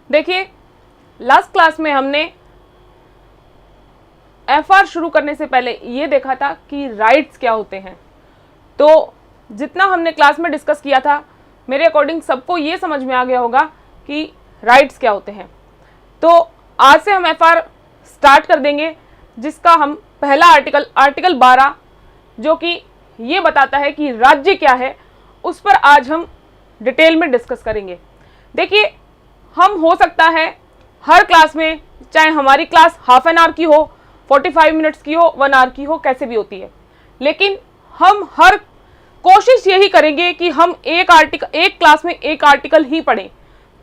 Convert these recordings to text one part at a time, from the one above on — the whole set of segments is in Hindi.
देखिए, लास्ट क्लास में हमने एफआर शुरू करने से पहले ये देखा था कि राइट्स क्या होते हैं। तो जितना हमने क्लास में डिस्कस किया था, मेरे अकॉर्डिंग सबको ये समझ में आ गया होगा कि राइट्स क्या होते हैं। तो आज से हम एफआर स्टार्ट कर देंगे, जिसका हम पहला आर्टिकल 12 जो कि ये बताता है कि राज्य क्या है, उस पर आज हम डिटेल में डिस्कस करेंगे। देखिए, हम हो सकता है हर क्लास में, चाहे हमारी क्लास हाफ एन आवर की हो, 45 मिनट्स की हो, 1 आवर की हो, कैसे भी होती है, लेकिन हम हर कोशिश यही करेंगे कि हम एक क्लास में एक आर्टिकल ही पढ़ें,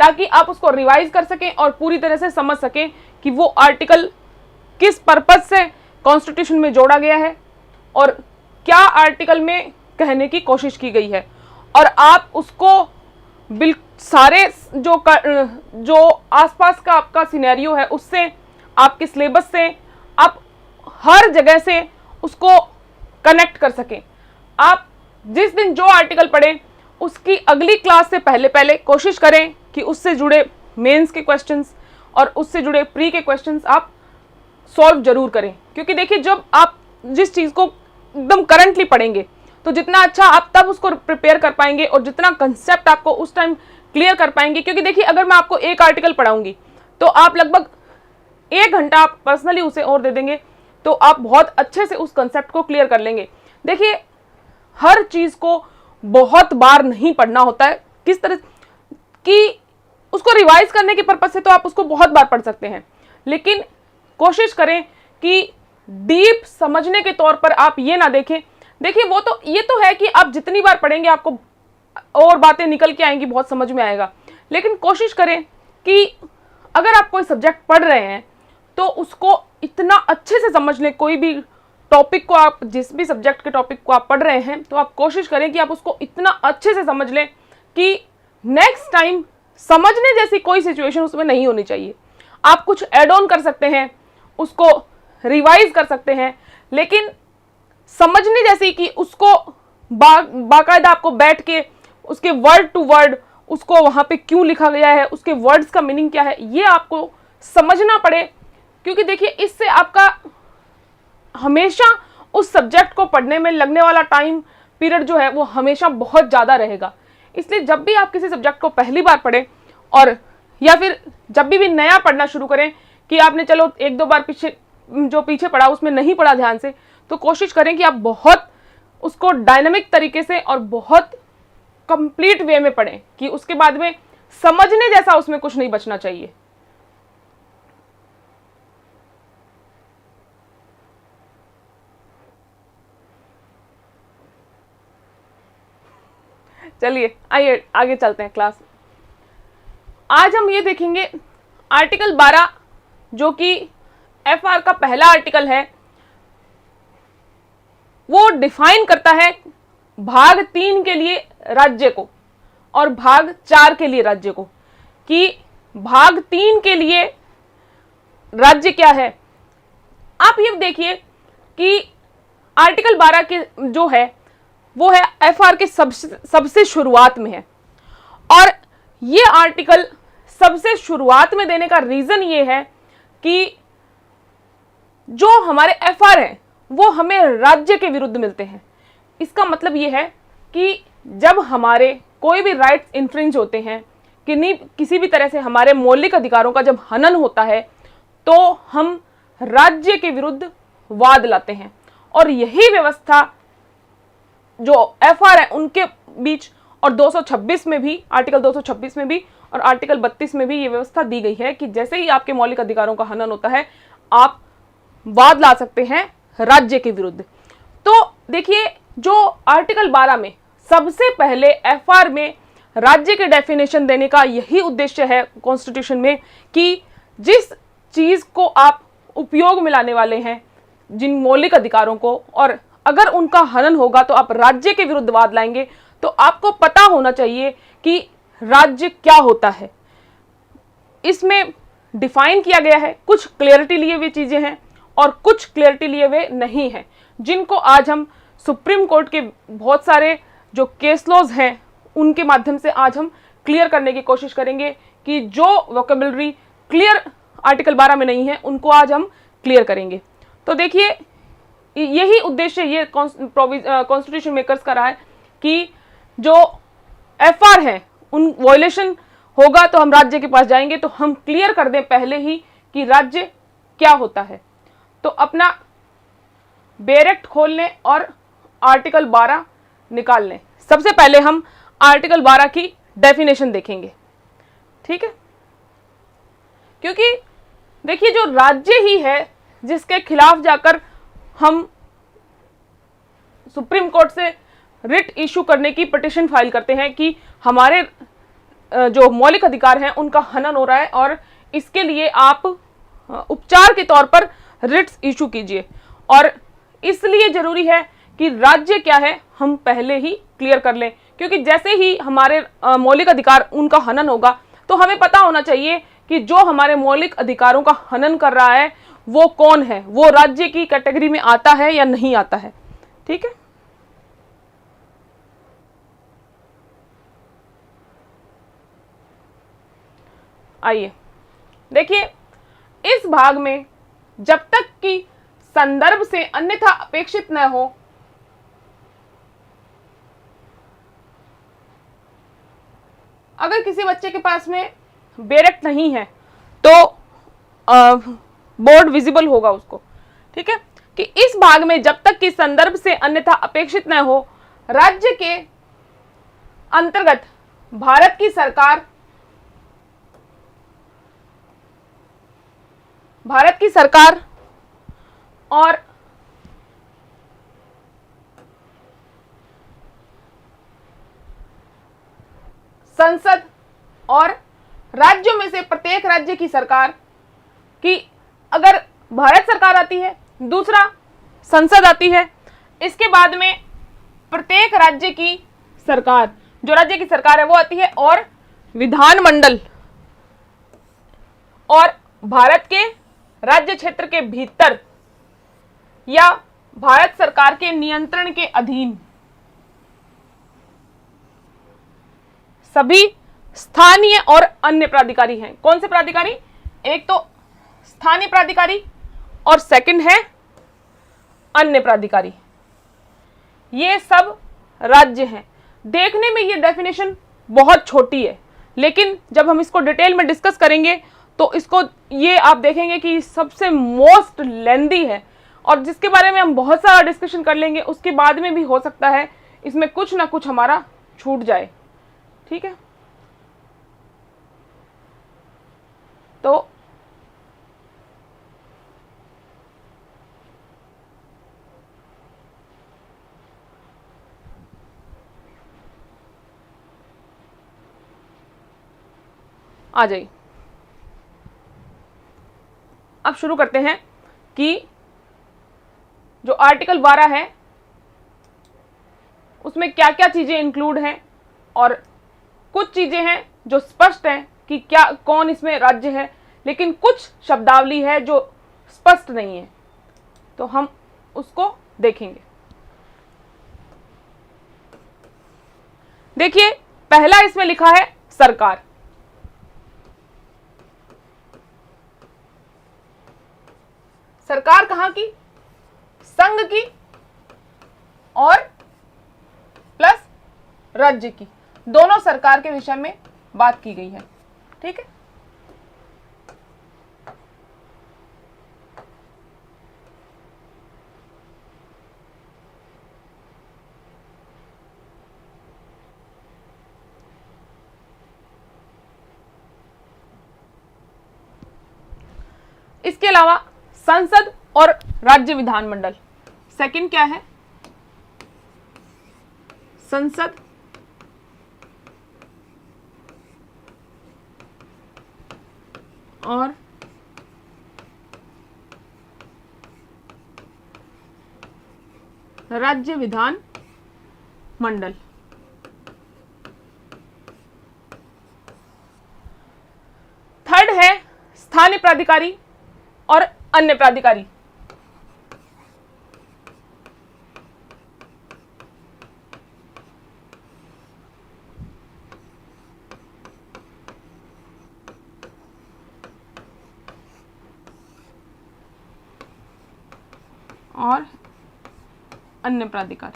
ताकि आप उसको रिवाइज कर सकें और पूरी तरह से समझ सकें कि वो आर्टिकल किस पर्पज से कॉन्स्टिट्यूशन में जोड़ा गया है और क्या आर्टिकल में कहने की कोशिश की गई है। और आप उसको सारे जो आसपास का आपका सिनेरियो है, उससे, आपके सिलेबस से, आप हर जगह से उसको कनेक्ट कर सकें। आप जिस दिन जो आर्टिकल पढ़ें, उसकी अगली क्लास से पहले कोशिश करें कि उससे जुड़े मेंस के क्वेश्चंस और उससे जुड़े प्री के क्वेश्चंस आप सॉल्व जरूर करें। क्योंकि देखिए, जब आप जिस चीज़ को एकदम करंटली पढ़ेंगे, तो जितना अच्छा आप तब उसको प्रिपेयर कर पाएंगे और जितना कंसेप्ट आपको उस टाइम क्लियर कर पाएंगे। क्योंकि देखिए, अगर मैं आपको एक आर्टिकल पढ़ाऊंगी तो आप लगभग 1 घंटा आप पर्सनली उसे और दे देंगे, तो आप बहुत अच्छे से उस कंसेप्ट को क्लियर कर लेंगे। देखिए, हर चीज़ को बहुत बार नहीं पढ़ना होता है, किस तरह कि उसको रिवाइज करने के पर्पज से तो आप उसको बहुत बार पढ़ सकते हैं, लेकिन कोशिश करें कि डीप समझने के तौर पर आप ये ना देखें। देखिए, ये तो है कि आप जितनी बार पढ़ेंगे आपको और बातें निकल के आएंगी, बहुत समझ में आएगा। लेकिन कोशिश करें कि अगर आप कोई सब्जेक्ट पढ़ रहे हैं तो उसको इतना अच्छे से समझ लें। कोई भी टॉपिक को, आप जिस भी सब्जेक्ट के टॉपिक को आप पढ़ रहे हैं, तो आप कोशिश करें कि आप उसको इतना अच्छे से समझ लें कि नेक्स्ट टाइम समझने जैसी कोई सिचुएशन उसमें नहीं होनी चाहिए। आप कुछ ऐड ऑन कर सकते हैं, उसको रिवाइज कर सकते हैं, लेकिन समझने जैसी कि उसको बाकायदा आपको बैठ के उसके वर्ड टू वर्ड उसको वहाँ पे क्यों लिखा गया है, उसके वर्ड्स का मीनिंग क्या है, ये आपको समझना पड़े। क्योंकि देखिए, इससे आपका हमेशा उस सब्जेक्ट को पढ़ने में लगने वाला टाइम पीरियड जो है वो हमेशा बहुत ज़्यादा रहेगा। इसलिए जब भी आप किसी सब्जेक्ट को पहली बार पढ़ें, और या फिर जब भी नया पढ़ना शुरू करें कि आपने चलो 1-2 बार पीछे पढ़ा उसमें नहीं पढ़ा ध्यान से, तो कोशिश करें कि आप बहुत उसको डायनामिक तरीके से और बहुत कंप्लीट वे में पढ़ें कि उसके बाद में समझने जैसा उसमें कुछ नहीं बचना चाहिए। चलिए, आइए आगे चलते हैं क्लास। आज हम ये देखेंगे आर्टिकल 12 जो कि एफआर का पहला आर्टिकल है। वो डिफाइन करता है भाग 3 के लिए राज्य को और भाग 4 के लिए राज्य को, कि भाग 3 के लिए राज्य क्या है। आप ये देखिए कि आर्टिकल 12 के जो है वो है एफआर के सबसे शुरुआत में है, और ये आर्टिकल सबसे शुरुआत में देने का रीजन ये है कि जो हमारे एफआर हैं वो हमें राज्य के विरुद्ध मिलते हैं। इसका मतलब ये है कि जब हमारे कोई भी राइट्स इन्फ्रिंज होते हैं, कि किसी भी तरह से हमारे मौलिक अधिकारों का जब हनन होता है, तो हम राज्य के विरुद्ध वाद लाते हैं। और यही व्यवस्था जो एफआर है उनके बीच, और 226 में भी, आर्टिकल 226 में भी और आर्टिकल 32 में भी ये व्यवस्था दी गई है कि जैसे ही आपके मौलिक अधिकारों का हनन होता है, आप वाद ला सकते हैं राज्य के विरुद्ध। तो देखिए, जो आर्टिकल 12 में सबसे पहले एफआर में राज्य के डेफिनेशन देने का यही उद्देश्य है कॉन्स्टिट्यूशन में, कि जिस चीज को आप उपयोग में लाने वाले हैं, जिन मौलिक अधिकारों को, और अगर उनका हनन होगा तो आप राज्य के विरुद्ध वाद लाएंगे, तो आपको पता होना चाहिए कि राज्य क्या होता है। इसमें डिफाइन किया गया है, कुछ क्लियरिटी लिए हुए चीजें हैं और कुछ क्लियरिटी लिए हुए नहीं है, जिनको आज हम सुप्रीम कोर्ट के बहुत सारे जो केस लॉज हैं उनके माध्यम से आज हम क्लियर करने की कोशिश करेंगे कि जो वोकेबलरी क्लियर आर्टिकल 12 में नहीं है उनको आज हम क्लियर करेंगे। तो देखिए यही उद्देश्य ये कॉन्स्टिट्यूशन मेकर्स का रहा है कि जो एफआर है उन वॉयलेशन होगा तो हम राज्य के पास जाएंगे, तो हम क्लियर कर दें पहले ही कि राज्य क्या होता है। तो अपना बेरेक्ट खोल लें और आर्टिकल 12 निकाल लें। सबसे पहले हम आर्टिकल 12 की डेफिनेशन देखेंगे, ठीक है, क्योंकि देखिए जो राज्य ही है जिसके खिलाफ जाकर हम सुप्रीम कोर्ट से रिट इशू करने की पिटीशन फाइल करते हैं कि हमारे जो मौलिक अधिकार हैं उनका हनन हो रहा है और इसके लिए आप उपचार के तौर पर रिट्स इशू कीजिए। और इसलिए जरूरी है कि राज्य क्या है हम पहले ही क्लियर कर लें, क्योंकि जैसे ही हमारे मौलिक अधिकार उनका हनन होगा तो हमें पता होना चाहिए कि जो हमारे मौलिक अधिकारों का हनन कर रहा है वो कौन है, वो राज्य की कैटेगरी में आता है या नहीं आता है, ठीक है। आइए देखिए इस भाग में जब तक कि संदर्भ से अन्यथा अपेक्षित न हो अगर किसी बच्चे के पास में बेरेक्ट नहीं है तो बोर्ड विजिबल होगा उसको, ठीक है, कि इस भाग में जब तक कि संदर्भ से अन्यथा अपेक्षित न हो राज्य के अंतर्गत भारत की सरकार और संसद और राज्यों में से प्रत्येक राज्य की सरकार की अगर भारत सरकार आती है, दूसरा संसद आती है, इसके बाद में प्रत्येक राज्य की सरकार, जो राज्य की सरकार है वो आती है, और विधानमंडल और भारत के राज्य क्षेत्र के भीतर या भारत सरकार के नियंत्रण के अधीन सभी स्थानीय और अन्य प्राधिकारी हैं। कौन से प्राधिकारी? एक तो स्थानीय प्राधिकारी और सेकंड है अन्य प्राधिकारी। ये सब राज्य हैं। देखने में ये डेफिनेशन बहुत छोटी है, लेकिन जब हम इसको डिटेल में डिस्कस करेंगे तो इसको ये आप देखेंगे कि सबसे मोस्ट लेंदी है और जिसके बारे में हम बहुत सारा डिस्कशन कर लेंगे, उसके बाद में भी हो सकता है इसमें कुछ ना कुछ हमारा छूट जाए, ठीक है। तो आ जाइए, अब शुरू करते हैं कि जो आर्टिकल 12 है उसमें क्या क्या चीजें इंक्लूड हैं, और कुछ चीजें हैं जो स्पष्ट हैं कि क्या कौन इसमें राज्य है, लेकिन कुछ शब्दावली है जो स्पष्ट नहीं है, तो हम उसको देखेंगे। देखिए पहला इसमें लिखा है सरकार। सरकार कहां की? संघ की और प्लस राज्य की, दोनों सरकार के विषय में बात की गई है, ठीक है। इसके अलावा संसद और राज्य विधानमंडल। सेकंड क्या है? संसद और राज्य विधान मंडल। थर्ड है स्थानीय प्राधिकारी और अन्य प्राधिकारी। और अन्य प्राधिकार।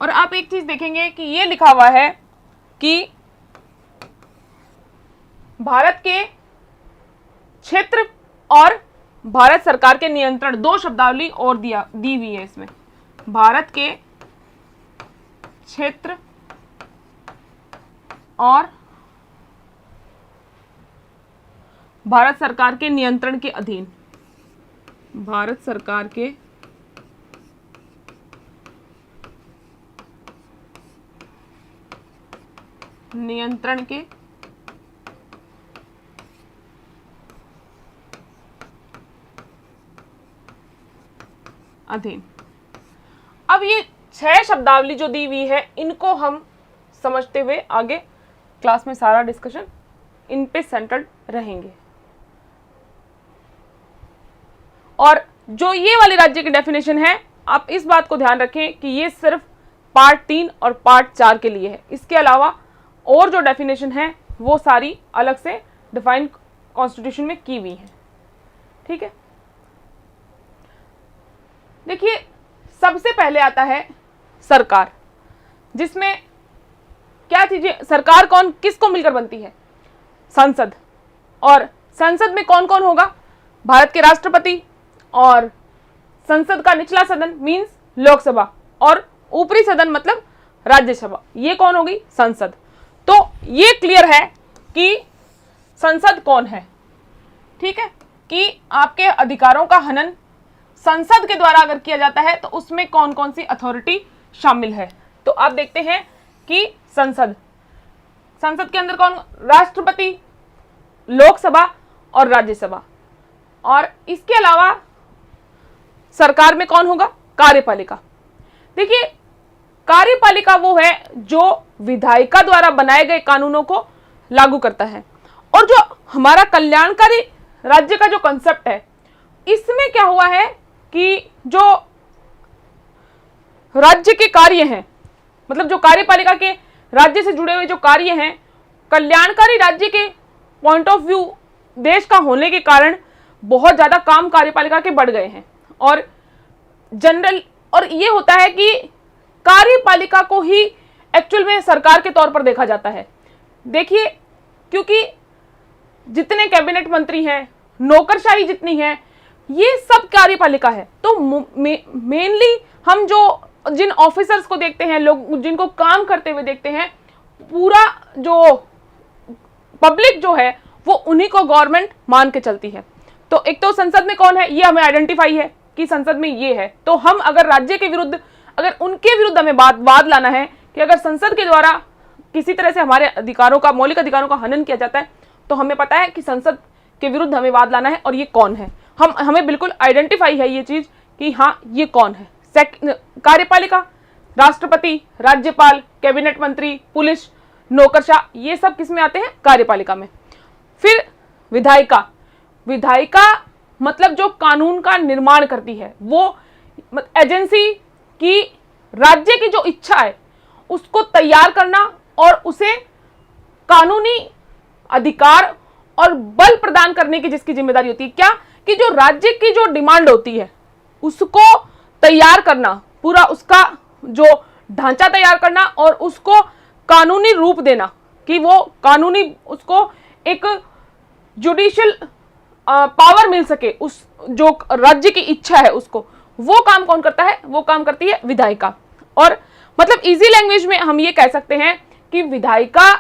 और आप एक चीज देखेंगे कि ये लिखा हुआ है कि भारत के क्षेत्र और भारत सरकार के नियंत्रण, दो शब्दावली और दी हुई है इसमें। भारत के क्षेत्र और भारत सरकार के नियंत्रण के अधीन। भारत सरकार के नियंत्रण के अधीन। अब ये 6 शब्दावली जो दी हुई है, इनको हम समझते हुए आगे क्लास में सारा डिस्कशन इन पे सेंटर्ड रहेंगे। और जो ये वाले राज्य की डेफिनेशन है, आप इस बात को ध्यान रखें कि ये सिर्फ पार्ट 3 और पार्ट 4 के लिए है। इसके अलावा और जो डेफिनेशन है वो सारी अलग से डिफाइन कॉन्स्टिट्यूशन में की हुई है। ठीक है, देखिए सबसे पहले आता है सरकार, जिसमें क्या चीजें, सरकार कौन किसको मिलकर बनती है? संसद। और संसद में कौन कौन होगा? भारत के राष्ट्रपति, और संसद का निचला सदन मींस लोकसभा, और ऊपरी सदन मतलब राज्यसभा। ये कौन होगी? संसद। तो ये क्लियर है कि संसद कौन है। ठीक है, कि आपके अधिकारों का हनन संसद के द्वारा अगर किया जाता है तो उसमें कौन कौन सी अथॉरिटी शामिल है। तो आप देखते हैं कि संसद के अंदर कौन? राष्ट्रपति, लोकसभा और राज्यसभा। और इसके अलावा सरकार में कौन होगा? कार्यपालिका। देखिए कार्यपालिका वो है जो विधायिका द्वारा बनाए गए कानूनों को लागू करता है। और जो हमारा कल्याणकारी राज्य का जो कंसेप्ट है, इसमें क्या हुआ है कि जो राज्य के कार्य हैं, मतलब जो कार्यपालिका के राज्य से जुड़े हुए जो कार्य हैं, कल्याणकारी राज्य के पॉइंट ऑफ व्यू देश का होने के कारण बहुत ज्यादा काम कार्यपालिका के बढ़ गए हैं। और जनरल, और ये होता है कि कार्यपालिका को ही एक्चुअल में सरकार के तौर पर देखा जाता है। देखिए, क्योंकि जितने कैबिनेट मंत्री हैं, नौकरशाही जितनी है, ये सब कार्यपालिका है। तो मेनली हम जो जिन ऑफिसर्स को देखते हैं, लोग जिनको काम करते हुए देखते हैं, पूरा जो पब्लिक जो है वो उन्हीं को गवर्नमेंट मान के चलती है। तो एक तो संसद में कौन है, ये हमें आइडेंटिफाई है कि संसद में ये है। तो हम अगर राज्य के विरुद्ध, अगर उनके विरुद्ध हमें वाद लाना है कि अगर संसद के द्वारा किसी तरह से हमारे अधिकारों का, मौलिक अधिकारों का हनन किया जाता है, तो हमें पता है कि संसद के विरुद्ध हमें वाद लाना है और ये कौन है। हमें बिल्कुल आइडेंटिफाई है ये चीज कि हाँ ये कौन है। कार्यपालिका, राष्ट्रपति, राज्यपाल, कैबिनेट मंत्री, पुलिस, नौकरशाह, ये सब किस में आते हैं? कार्यपालिका में। फिर विधायिका। विधायिका मतलब जो कानून का निर्माण करती है, वो एजेंसी की राज्य की जो इच्छा है उसको तैयार करना और उसे कानूनी अधिकार और बल प्रदान करने की जिसकी जिम्मेदारी होती है। क्या कि जो राज्य की जो डिमांड होती है उसको तैयार करना, पूरा उसका जो ढांचा तैयार करना और उसको कानूनी रूप देना कि वो कानूनी, उसको एक जुडिशियल पावर मिल सके, उस जो राज्य की इच्छा है उसको, वो काम कौन करता है? वो काम करती है विधायिका। और मतलब इजी लैंग्वेज में हम ये कह सकते हैं कि विधायिका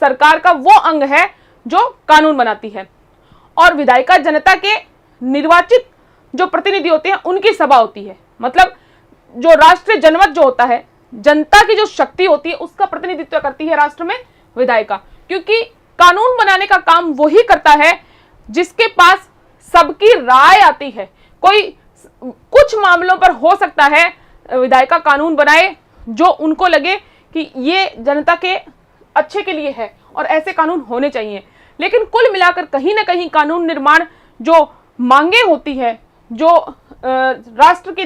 सरकार का वो अंग है जो कानून बनाती है, और विधायिका जनता के निर्वाचित जो प्रतिनिधि होते हैं उनकी सभा होती है। मतलब जो राष्ट्रीय जनमत जो होता है, जनता की जो शक्ति होती है, उसका प्रतिनिधित्व करती है राष्ट्र में विधायिका। क्योंकि कानून बनाने का काम वही करता है जिसके पास सबकी राय आती है। कोई कुछ मामलों पर हो सकता है विधायिका कानून बनाए जो उनको लगे कि ये जनता के अच्छे के लिए है और ऐसे कानून होने चाहिए, लेकिन कुल मिलाकर कहीं ना कहीं कानून निर्माण जो मांगे होती है, जो राष्ट्र की,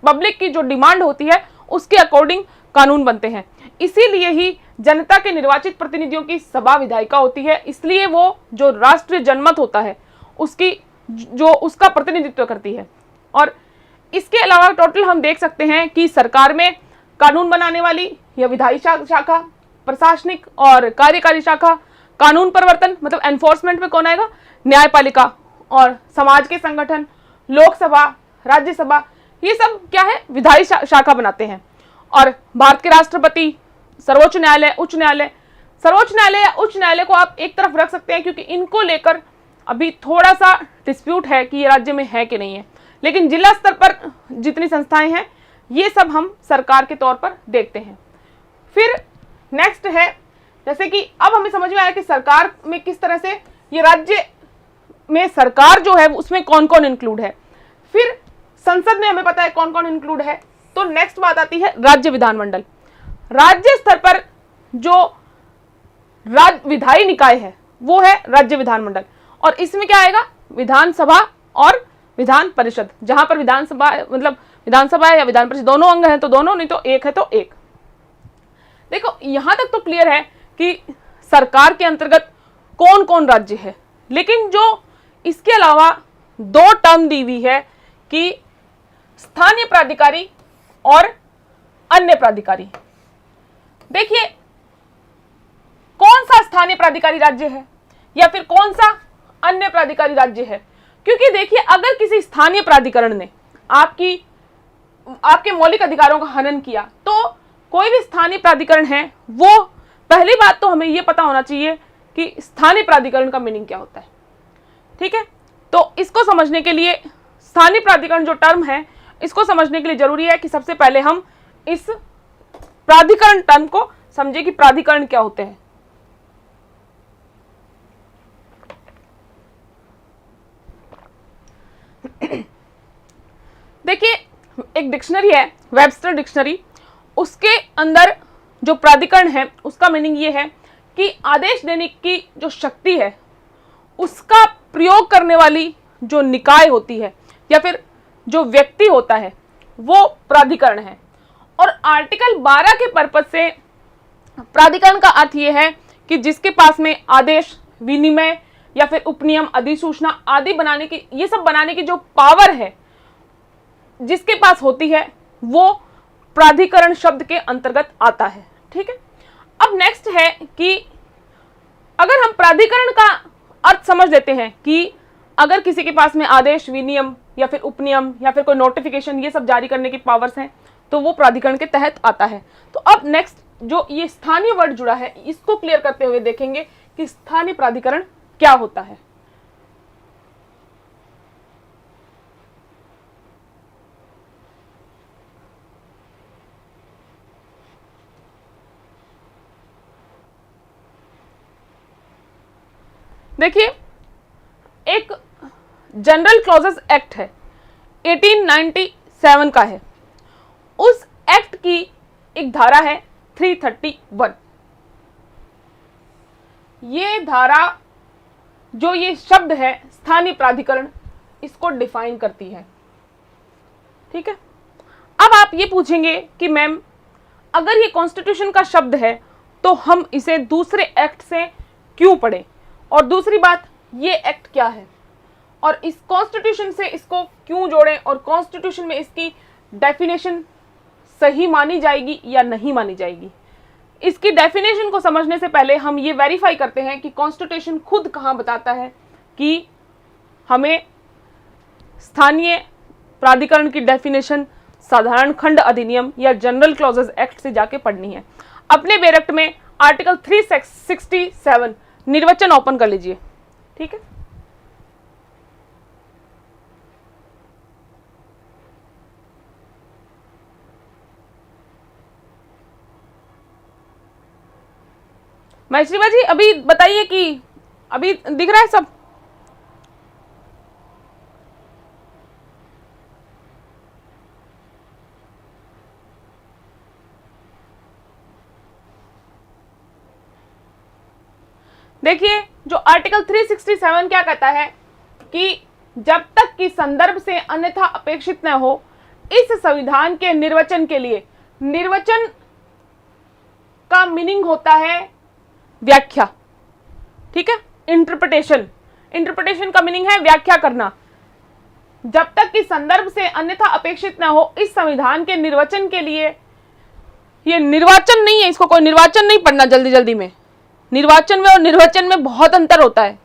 पब्लिक की जो डिमांड होती है, उसके अकॉर्डिंग कानून बनते हैं। इसीलिए ही जनता के निर्वाचित प्रतिनिधियों की सभा विधायिका होती है। इसलिए वो जो राष्ट्रीय जनमत होता है उसकी जो उसका प्रतिनिधित्व करती है। और इसके अलावा टोटल हम देख सकते हैं कि सरकार में कानून बनाने वाली या विधायी शाखा, प्रशासनिक और कार्यकारी शाखा, कानून प्रवर्तन मतलब एनफोर्समेंट में कौन आएगा, न्यायपालिका, और समाज के संगठन, लोकसभा, राज्यसभा, ये सब क्या है, विधायी शाखा बनाते हैं। और भारत के राष्ट्रपति, सर्वोच्च न्यायालय, उच्च न्यायालय। सर्वोच्च न्यायालय या उच्च न्यायालय को आप एक तरफ रख सकते हैं क्योंकि इनको लेकर अभी थोड़ा सा डिस्प्यूट है कि ये राज्य में है कि नहीं है, लेकिन जिला स्तर पर जितनी संस्थाएं हैं ये सब हम सरकार के तौर पर देखते हैं। फिर नेक्स्ट है, जैसे कि अब हमें समझ में आया कि सरकार में किस तरह से ये राज्य में सरकार जो है उसमें कौन कौन इंक्लूड है। फिर संसद में हमें पता है कौन कौन इंक्लूड है। तो नेक्स्ट बात आती है राज्य विधानमंडल। राज्य स्तर पर जो विधायी निकाय है वो है राज्य विधानमंडल, और इसमें क्या आएगा, विधानसभा और विधान परिषद। जहां पर विधानसभा मतलब विधानसभा या विधान परिषद दोनों अंग हैं तो दोनों, नहीं तो एक है तो एक। देखो यहां तक तो क्लियर है कि सरकार के अंतर्गत कौन कौन राज्य है, लेकिन जो इसके अलावा दो टर्म दी हुई है कि स्थानीय प्राधिकारी और अन्य प्राधिकारी। देखिए कौन सा स्थानीय प्राधिकारी राज्य है या फिर कौन सा अन्य प्राधिकारी राज्य है, क्योंकि देखिए अगर किसी स्थानीय प्राधिकरण ने आपके मौलिक अधिकारों का हनन किया तो कोई भी स्थानीय प्राधिकरण है वो, पहली बात तो हमें यह पता होना चाहिए कि स्थानीय प्राधिकरण का मीनिंग क्या होता है। ठीक है, तो इसको समझने के लिए स्थानीय प्राधिकरण जो टर्म है इसको समझने के लिए जरूरी है कि सबसे पहले हम इस प्राधिकरण टर्म को समझे कि प्राधिकरण क्या होते हैं। देखिए एक डिक्शनरी है, वेबस्टर डिक्शनरी, उसके अंदर जो प्राधिकरण है उसका मीनिंग ये है कि आदेश देने की जो शक्ति है उसका प्रयोग करने वाली जो निकाय होती है या फिर जो व्यक्ति होता है वो प्राधिकरण है। और आर्टिकल 12 के पर्पज से प्राधिकरण का अर्थ ये है कि जिसके पास में आदेश, विनिमय या फिर उपनियम, अधिसूचना आदि बनाने की, ये सब बनाने की जो पावर है जिसके पास होती है वो प्राधिकरण शब्द के अंतर्गत आता है। ठीक है, अब नेक्स्ट है कि अगर हम प्राधिकरण का अर्थ समझ लेते हैं कि अगर किसी के पास में आदेश, विनियम या फिर उपनियम या फिर कोई नोटिफिकेशन ये सब जारी करने की पावर्स हैं तो वो प्राधिकरण के तहत आता है। तो अब नेक्स्ट जो ये स्थानीय वर्ड जुड़ा है इसको क्लियर करते हुए देखेंगे कि स्थानीय प्राधिकरण क्या होता है। देखिए एक जनरल क्लॉजेस एक्ट है 1897 का है, उस एक्ट की एक धारा है 331। ये धारा जो ये शब्द है स्थानीय प्राधिकरण इसको डिफाइन करती है। ठीक है, अब आप ये पूछेंगे कि मैम अगर ये कॉन्स्टिट्यूशन का शब्द है तो हम इसे दूसरे एक्ट से क्यों पढ़ें, और दूसरी बात ये एक्ट क्या है और इस कॉन्स्टिट्यूशन से इसको क्यों जोड़ें, और कॉन्स्टिट्यूशन में इसकी डेफिनेशन सही मानी जाएगी या नहीं मानी जाएगी। इसकी डेफिनेशन को समझने से पहले हम ये वेरीफाई करते हैं कि कॉन्स्टिट्यूशन खुद कहाँ बताता है कि हमें स्थानीय प्राधिकरण की डेफिनेशन साधारण खंड अधिनियम या जनरल क्लॉजेस एक्ट से जाके पढ़नी है। अपने बैरक्ट में आर्टिकल 367 निर्वचन ओपन कर लीजिए। ठीक है, मैश्रीबा जी अभी बताइए कि अभी दिख रहा है सब? देखिए जो आर्टिकल 367 क्या कहता है कि जब तक कि संदर्भ से अन्यथा अपेक्षित न हो इस संविधान के निर्वचन के लिए, निर्वचन का मीनिंग होता है व्याख्या। ठीक है, इंटरप्रिटेशन। इंटरप्रिटेशन का मीनिंग है व्याख्या करना। जब तक कि संदर्भ से अन्यथा अपेक्षित न हो, इस संविधान के निर्वचन के लिए, ये निर्वाचन नहीं है, इसको कोई निर्वाचन नहीं पढ़ना जल्दी जल्दी में। निर्वाचन में और निर्वचन में बहुत अंतर होता है।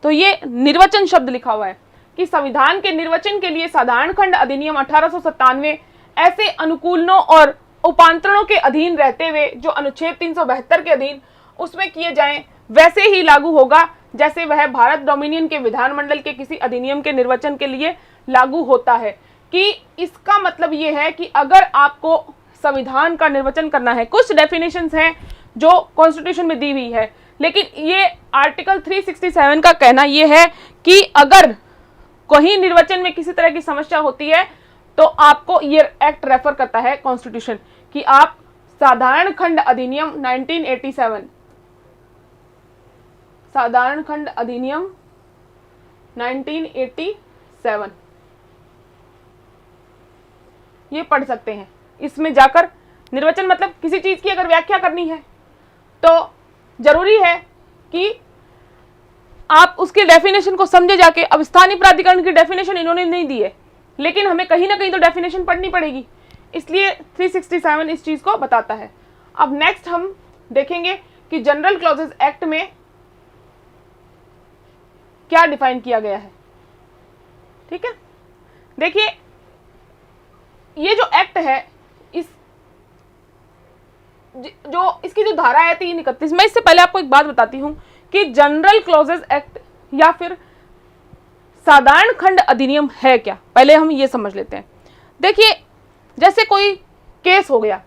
तो ये निर्वचन शब्द लिखा हुआ है कि संविधान के निर्वचन के लिए साधारण खंड अधिनियम 1897 ऐसे अनुकूलनों और उपांतरणों के अधीन रहते हुए जो अनुच्छेद 372 के अधीन उसमें किए जाएं वैसे ही लागू होगा जैसे वह भारत डोमिनियन के विधानमंडल के किसी अधिनियम के निर्वचन के लिए लागू होता है। कि इसका मतलब ये है कि अगर आपको संविधान का निर्वचन करना है, कुछ डेफिनेशंस हैं जो कॉन्स्टिट्यूशन में दी हुई है, लेकिन ये आर्टिकल 367 का कहना ये है कि अगर कहीं निर्वचन में किसी तरह की समस्या होती है तो आपको ये एक्ट रेफर करता है कॉन्स्टिट्यूशन कि आप साधारण खंड अधिनियम 1987, साधारण खंड अधिनियम 1987 ये पढ़ सकते हैं। इसमें जाकर निर्वचन मतलब किसी चीज की अगर व्याख्या करनी है तो जरूरी है कि आप उसके डेफिनेशन को समझे जाके। अब स्थानीय प्राधिकरण की डेफिनेशन इन्होंने नहीं दी है, लेकिन हमें कहीं ना कहीं तो डेफिनेशन पढ़नी पड़ेगी, इसलिए 367 इस चीज को बताता है। अब नेक्स्ट हम देखेंगे कि जनरल क्लॉजेस एक्ट में क्या डिफाइन किया गया है। ठीक है, देखिए ये जो एक्ट है, इस जो इसकी जो धारा है 331, मैं इससे पहले आपको एक बात बताती हूं कि जनरल क्लॉजेस एक्ट या फिर साधारण खंड अधिनियम है क्या, पहले हम ये समझ लेते हैं। देखिए जैसे कोई केस हो गया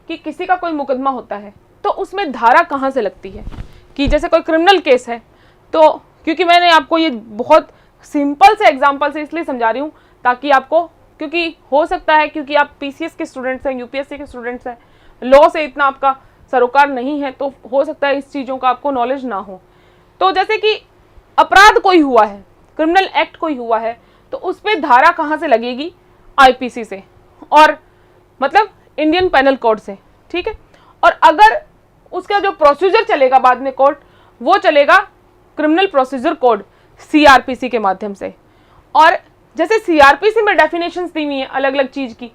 कि किसी का कोई मुकदमा होता है तो उसमें धारा कहाँ से लगती है, कि जैसे कोई क्रिमिनल केस है तो, क्योंकि मैंने आपको ये बहुत सिंपल से एग्जांपल से इसलिए समझा रही हूँ ताकि आपको, क्योंकि हो सकता है क्योंकि आप पीसीएस के स्टूडेंट्स हैं, यूपीएससी के स्टूडेंट्स हैं, लॉ से इतना आपका सरोकार नहीं है, तो हो सकता है इस चीज़ों का आपको नॉलेज ना हो। तो जैसे कि अपराध कोई हुआ है, क्रिमिनल एक्ट कोई हुआ है, तो उस पर धारा कहाँ से लगेगी, आईपीसी से, और मतलब इंडियन पेनल कोड से। ठीक है, और अगर उसका जो प्रोसीजर चलेगा बाद में कोर्ट, वो चलेगा क्रिमिनल प्रोसीजर कोड सीआरपीसी के माध्यम से। और जैसे सीआरपीसी में डेफिनेशंस दी हुई हैं अलग अलग चीज की,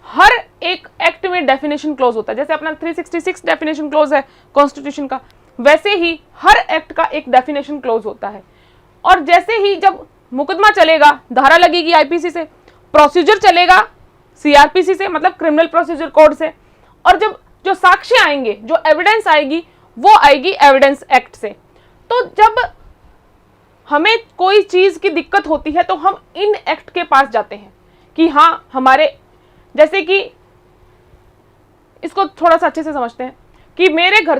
हर एक एक्ट में डेफिनेशन क्लोज होता है। जैसे अपना 366 डेफिनेशन क्लोज है कॉन्स्टिट्यूशन का, वैसे ही हर एक्ट का एक डेफिनेशन क्लोज होता है। और जैसे ही जब मुकदमा चलेगा धारा लगेगी आईपीसी से, प्रोसीजर चलेगा सीआरपीसी से मतलब क्रिमिनल प्रोसीजर कोड से, और जब जो साक्ष्य आएंगे, जो एविडेंस आएगी, वो आएगी एविडेंस एक्ट से। तो जब हमें कोई चीज की दिक्कत होती है तो हम इन एक्ट के पास जाते हैं कि हाँ हमारे, जैसे कि इसको थोड़ा सा अच्छे से समझते हैं कि मेरे घर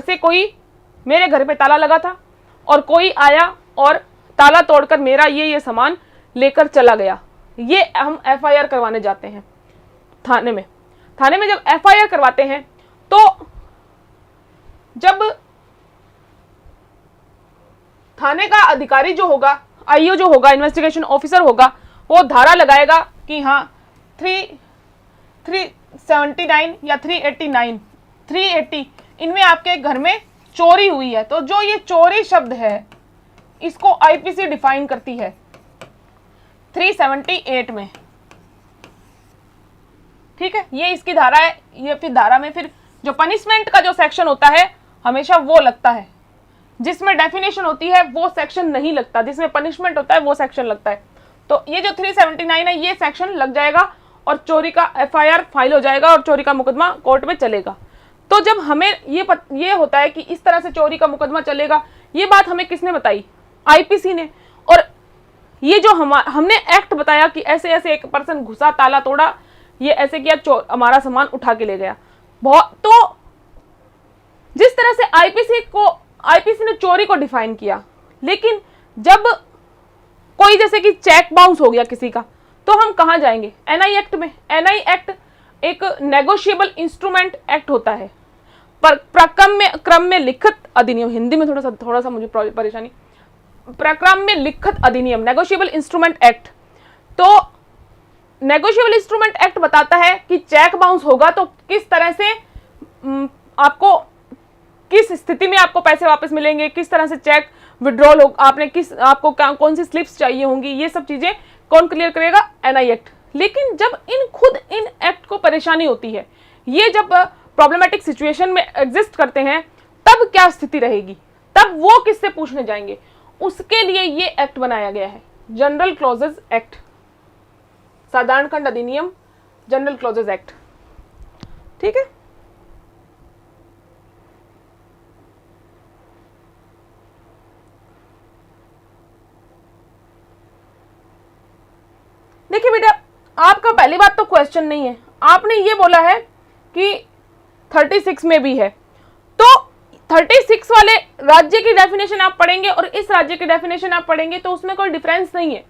पे ताला लगा था और कोई आया और ताला तोड़कर मेरा ये सामान लेकर चला गया, ये हम एफआईआर करवाने जाते हैं थाने में। थाने में जब एफआईआर करवाते हैं तो जब थाने का अधिकारी जो होगा, आईओ जो होगा, इन्वेस्टिगेशन ऑफिसर होगा, वो धारा लगाएगा कि हाँ 379 या 389, 380 इनमें आपके घर में चोरी हुई है। तो जो ये चोरी शब्द है इसको आईपीसी डिफाइन करती है 378 में। ठीक है, ये इसकी धारा है। ये फिर धारा में फिर जो पनिशमेंट का जो सेक्शन होता है हमेशा वो लगता है, जिसमें डेफिनेशन होती है वो सेक्शन नहीं लगता, जिसमें पनिशमेंट होता है वो सेक्शन लगता है। तो ये जो 379 है ये सेक्शन लग जाएगा और चोरी का एफआईआर फाइल हो जाएगा और चोरी का मुकदमा कोर्ट में चलेगा। तो जब हमें ये होता है कि इस तरह से चोरी का मुकदमा चलेगा, ये बात हमें किसने बताई, आईपीसी ने। और ये जो हमने एक्ट बताया कि ऐसे ऐसे एक पर्सन घुसा, ताला तोड़ा, ये ऐसे किया, हमारा सामान उठा के ले गया। तो जिस तरह से आईपीसी ने चोरी को डिफाइन किया, लेकिन जब कोई जैसे कि चेक बाउंस हो गया किसी का, तो हम कहां जाएंगे, एनआई एक्ट में। एनआई एक्ट एक नेगोशिएबल इंस्ट्रूमेंट एक्ट होता है, पर क्रम में लिखित अधिनियम, हिंदी में थोड़ा सा मुझे परेशानी, प्रक्रम में लिखित अधिनियम, नेगोशिएबल इंस्ट्रूमेंट एक्ट। तो नेगोशिएबल इंस्ट्रूमेंट एक्ट बताता है कि चेक बाउंस होगा तो किस तरह से आपको किस स्थिति में आपको पैसे वापस मिलेंगे, किस तरह से चेक विड्रॉल हो, आपने आपको कौन सी स्लिप्स चाहिए होंगी, ये सब चीजें कौन क्लियर करेगा? NI act. लेकिन जब खुद इन एक्ट को परेशानी होती है, ये जब प्रॉब्लमेटिक सिचुएशन में एग्जिस्ट करते हैं, तब क्या स्थिति रहेगी, तब वो किससे पूछने जाएंगे? उसके लिए ये एक्ट बनाया गया है, जनरल क्लॉजेज एक्ट, साधारण खंड अधिनियम, जनरल क्लॉजेज एक्ट। ठीक है, देखिए बेटा, आपका पहली बात तो क्वेश्चन नहीं है, आपने ये बोला है कि 36 में भी है, तो 36 वाले राज्य की डेफिनेशन आप पढ़ेंगे और इस राज्य की डेफिनेशन आप पढ़ेंगे तो उसमें कोई डिफरेंस नहीं है।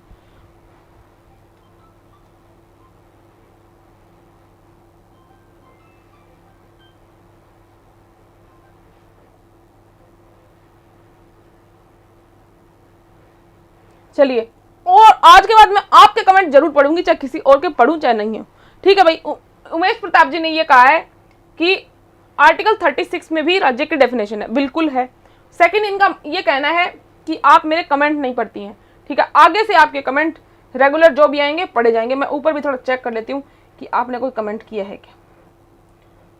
चलिए, और आज के बाद मैं आपके कमेंट जरूर पढ़ूंगी, चाहे किसी और के पढ़ूं चाहे नहीं हो। ठीक है भाई, उमेश प्रताप जी ने ये कहा है कि आर्टिकल 36 में भी राज्य की डेफिनेशन है, बिल्कुल है। सेकंड, इनका ये कहना है कि आप मेरे कमेंट नहीं पढ़ती हैं। ठीक है, आगे से आपके कमेंट रेगुलर जो भी आएंगे पढ़े जाएंगे। मैं ऊपर भी थोड़ा चेक कर लेती हूँ कि आपने कोई कमेंट किया है क्या।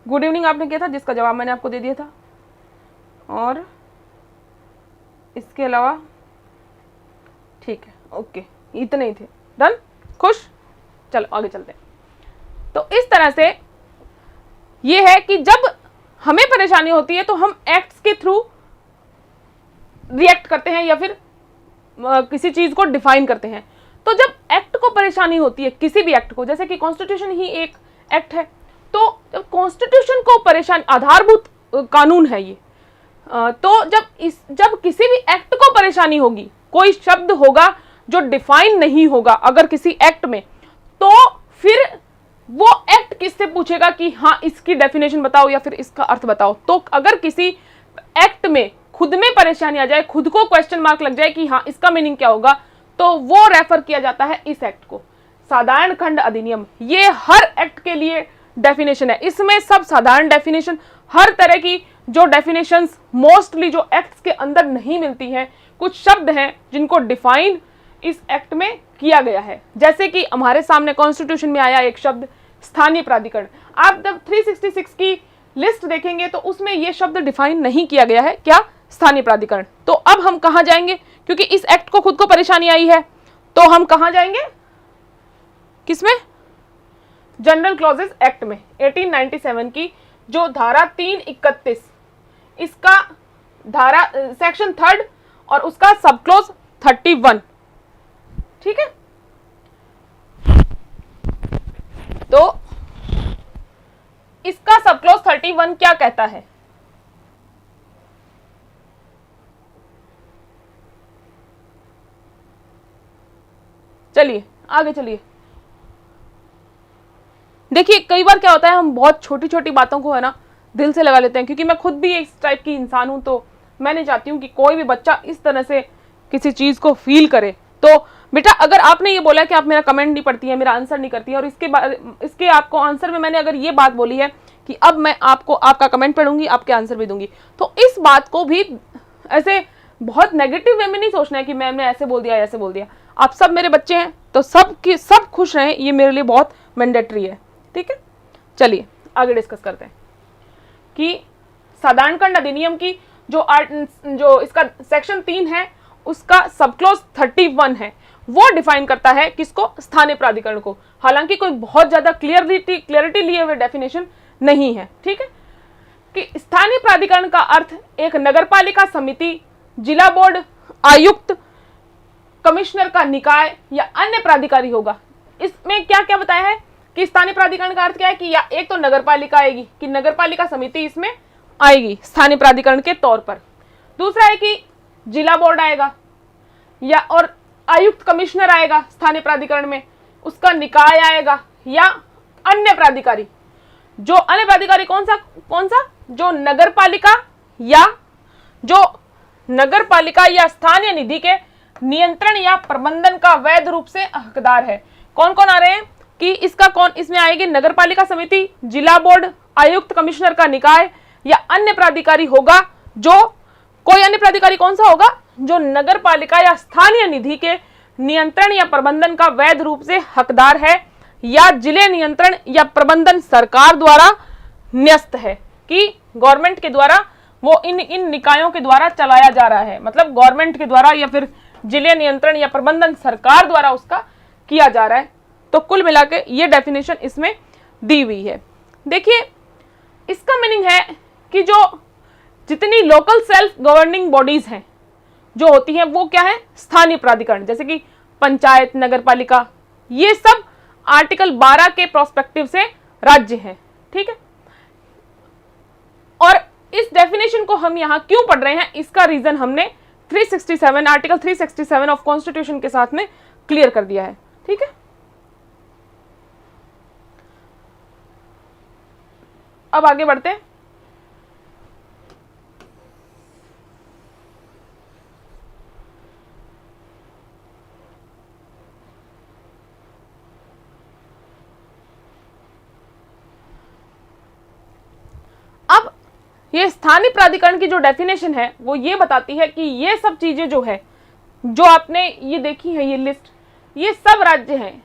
गुड इवनिंग आपने किया था, जिसका जवाब मैंने आपको दे दिया था, और इसके अलावा ठीक है, ओके, इतने ही थे। डन, खुश, चलो आगे चलते हैं। तो इस तरह से ये है कि जब हमें परेशानी होती है तो हम एक्ट्स के थ्रू रिएक्ट करते हैं या फिर किसी चीज को डिफाइन करते हैं। तो जब एक्ट को परेशानी होती है, किसी भी एक्ट को, जैसे कि कॉन्स्टिट्यूशन ही एक एक्ट है, तो जब कॉन्स्टिट्यूशन को परेशानी, आधारभूत कानून है ये, तो जब किसी भी एक्ट को परेशानी होगी, कोई शब्द होगा जो डिफाइन नहीं होगा अगर किसी एक्ट में, तो फिर वो एक्ट किससे पूछेगा कि हाँ इसकी डेफिनेशन बताओ या फिर इसका अर्थ बताओ। तो अगर किसी एक्ट में खुद में परेशानी आ जाए, खुद को क्वेश्चन मार्क लग जाए कि हाँ इसका मीनिंग क्या होगा, तो वो रेफर किया जाता है इस एक्ट को, साधारण खंड अधिनियम। ये हर एक्ट के लिए डेफिनेशन है, इसमें सब साधारण डेफिनेशन, हर तरह की जो डेफिनेशंस मोस्टली जो एक्ट्स के अंदर नहीं मिलती हैं, कुछ शब्द हैं जिनको डिफाइन इस एक्ट में किया गया है। जैसे कि हमारे सामने कॉन्स्टिट्यूशन में आया एक शब्द स्थानीय प्राधिकरण, आप जब 366 की लिस्ट देखेंगे तो उसमें यह शब्द डिफाइन नहीं किया गया है, क्या? स्थानीय प्राधिकरण। तो अब हम कहां जाएंगे, क्योंकि इस एक्ट को खुद को परेशानी आई है, तो हम कहां जाएंगे? किसमें? जनरल क्लॉजेस एक्ट में, 1897 की जो धारा 331, इसका धारा सेक्शन 3 और उसका सब क्लॉज 31। ठीक है, तो इसका सब क्लॉज 31 क्या कहता है? चलिए आगे चलिए। देखिए, कई बार क्या होता है, हम बहुत छोटी छोटी बातों को है ना दिल से लगा लेते हैं, क्योंकि मैं खुद भी इस टाइप की इंसान हूं, तो मैं नहीं चाहती हूं कि कोई भी बच्चा इस तरह से किसी चीज को फील करे। तो बेटा, अगर आपने ये बोला कि आप मेरा कमेंट नहीं पढ़ती है, मेरा आंसर नहीं करती है, और इसके आपको आंसर में मैंने अगर ये बात बोली है कि अब मैं आपको आपका कमेंट पढ़ूंगी, आपके आंसर भी दूंगी, तो इस बात को भी ऐसे बहुत नेगेटिव वे में नहीं सोचना है कि मैम ने ऐसे बोल दिया ऐसे बोल दिया। आप सब मेरे बच्चे हैं, तो सब खुश रहें, ये मेरे लिए बहुत मैंडेटरी है। ठीक है, चलिए आगे डिस्कस करते हैं कि साधारण खंड अधिनियम की जो इसका सेक्शन 3 है, उसका सब क्लॉज 31 है, वो डिफाइन करता है किसको? स्थानीय प्राधिकरण को। हालांकि कोई बहुत ज्यादा क्लियरिटी लिए हुए डेफिनेशन नहीं है। ठीक है, कि स्थानीय प्राधिकरण का अर्थ एक नगरपालिका समिति, जिला बोर्ड, आयुक्त, कमिश्नर का निकाय या अन्य प्राधिकारी होगा। इसमें क्या क्या बताया है कि स्थानीय प्राधिकरण का अर्थ क्या है कि या एक तो नगरपालिका आएगी, कि नगरपालिका समिति इसमें आएगी स्थानीय प्राधिकरण के तौर पर। दूसरा है कि जिला बोर्ड आएगा, या और आयुक्त कमिश्नर आएगा स्थानीय प्राधिकरण में, उसका निकाय आएगा, या अन्य प्राधिकारी। जो अन्य प्राधिकारी कौन सा? जो नगरपालिका या स्थानीय निधि के नियंत्रण या प्रबंधन का वैध रूप से हकदार है। कौन कौन आ रहे हैं कि इसमें आएगी नगरपालिका समिति, जिला बोर्ड, आयुक्त कमिश्नर का निकाय, या अन्य प्राधिकारी होगा जो, कोई अन्य प्राधिकारी कौन सा होगा, जो नगर पालिका या स्थानीय निधि के नियंत्रण या प्रबंधन का वैध रूप से हकदार है या जिले नियंत्रण या प्रबंधन सरकार द्वारा न्यस्त है, कि गवर्नमेंट के द्वारा वो इन निकायों के द्वारा चलाया जा रहा है, मतलब गवर्नमेंट के द्वारा या फिर जिले नियंत्रण या प्रबंधन सरकार द्वारा उसका किया जा रहा है। तो कुल मिलाकर ये डेफिनेशन इसमें दी हुई है। देखिए इसका मीनिंग है कि जो जितनी लोकल सेल्फ गवर्निंग बॉडीज हैं जो होती हैं वो क्या है, स्थानीय प्राधिकरण, जैसे कि पंचायत, नगर पालिका, ये सब आर्टिकल 12 के प्रोस्पेक्टिव से राज्य हैं। ठीक है, और इस डेफिनेशन को हम यहां क्यों पढ़ रहे हैं, इसका रीजन हमने 367 आर्टिकल 367 ऑफ कॉन्स्टिट्यूशन के साथ में क्लियर कर दिया है। ठीक है, अब आगे बढ़ते हैं। अब ये स्थानीय प्राधिकरण की जो डेफिनेशन है वो ये बताती है कि ये सब चीजें जो है, जो आपने ये देखी है ये लिस्ट, ये सब राज्य हैं,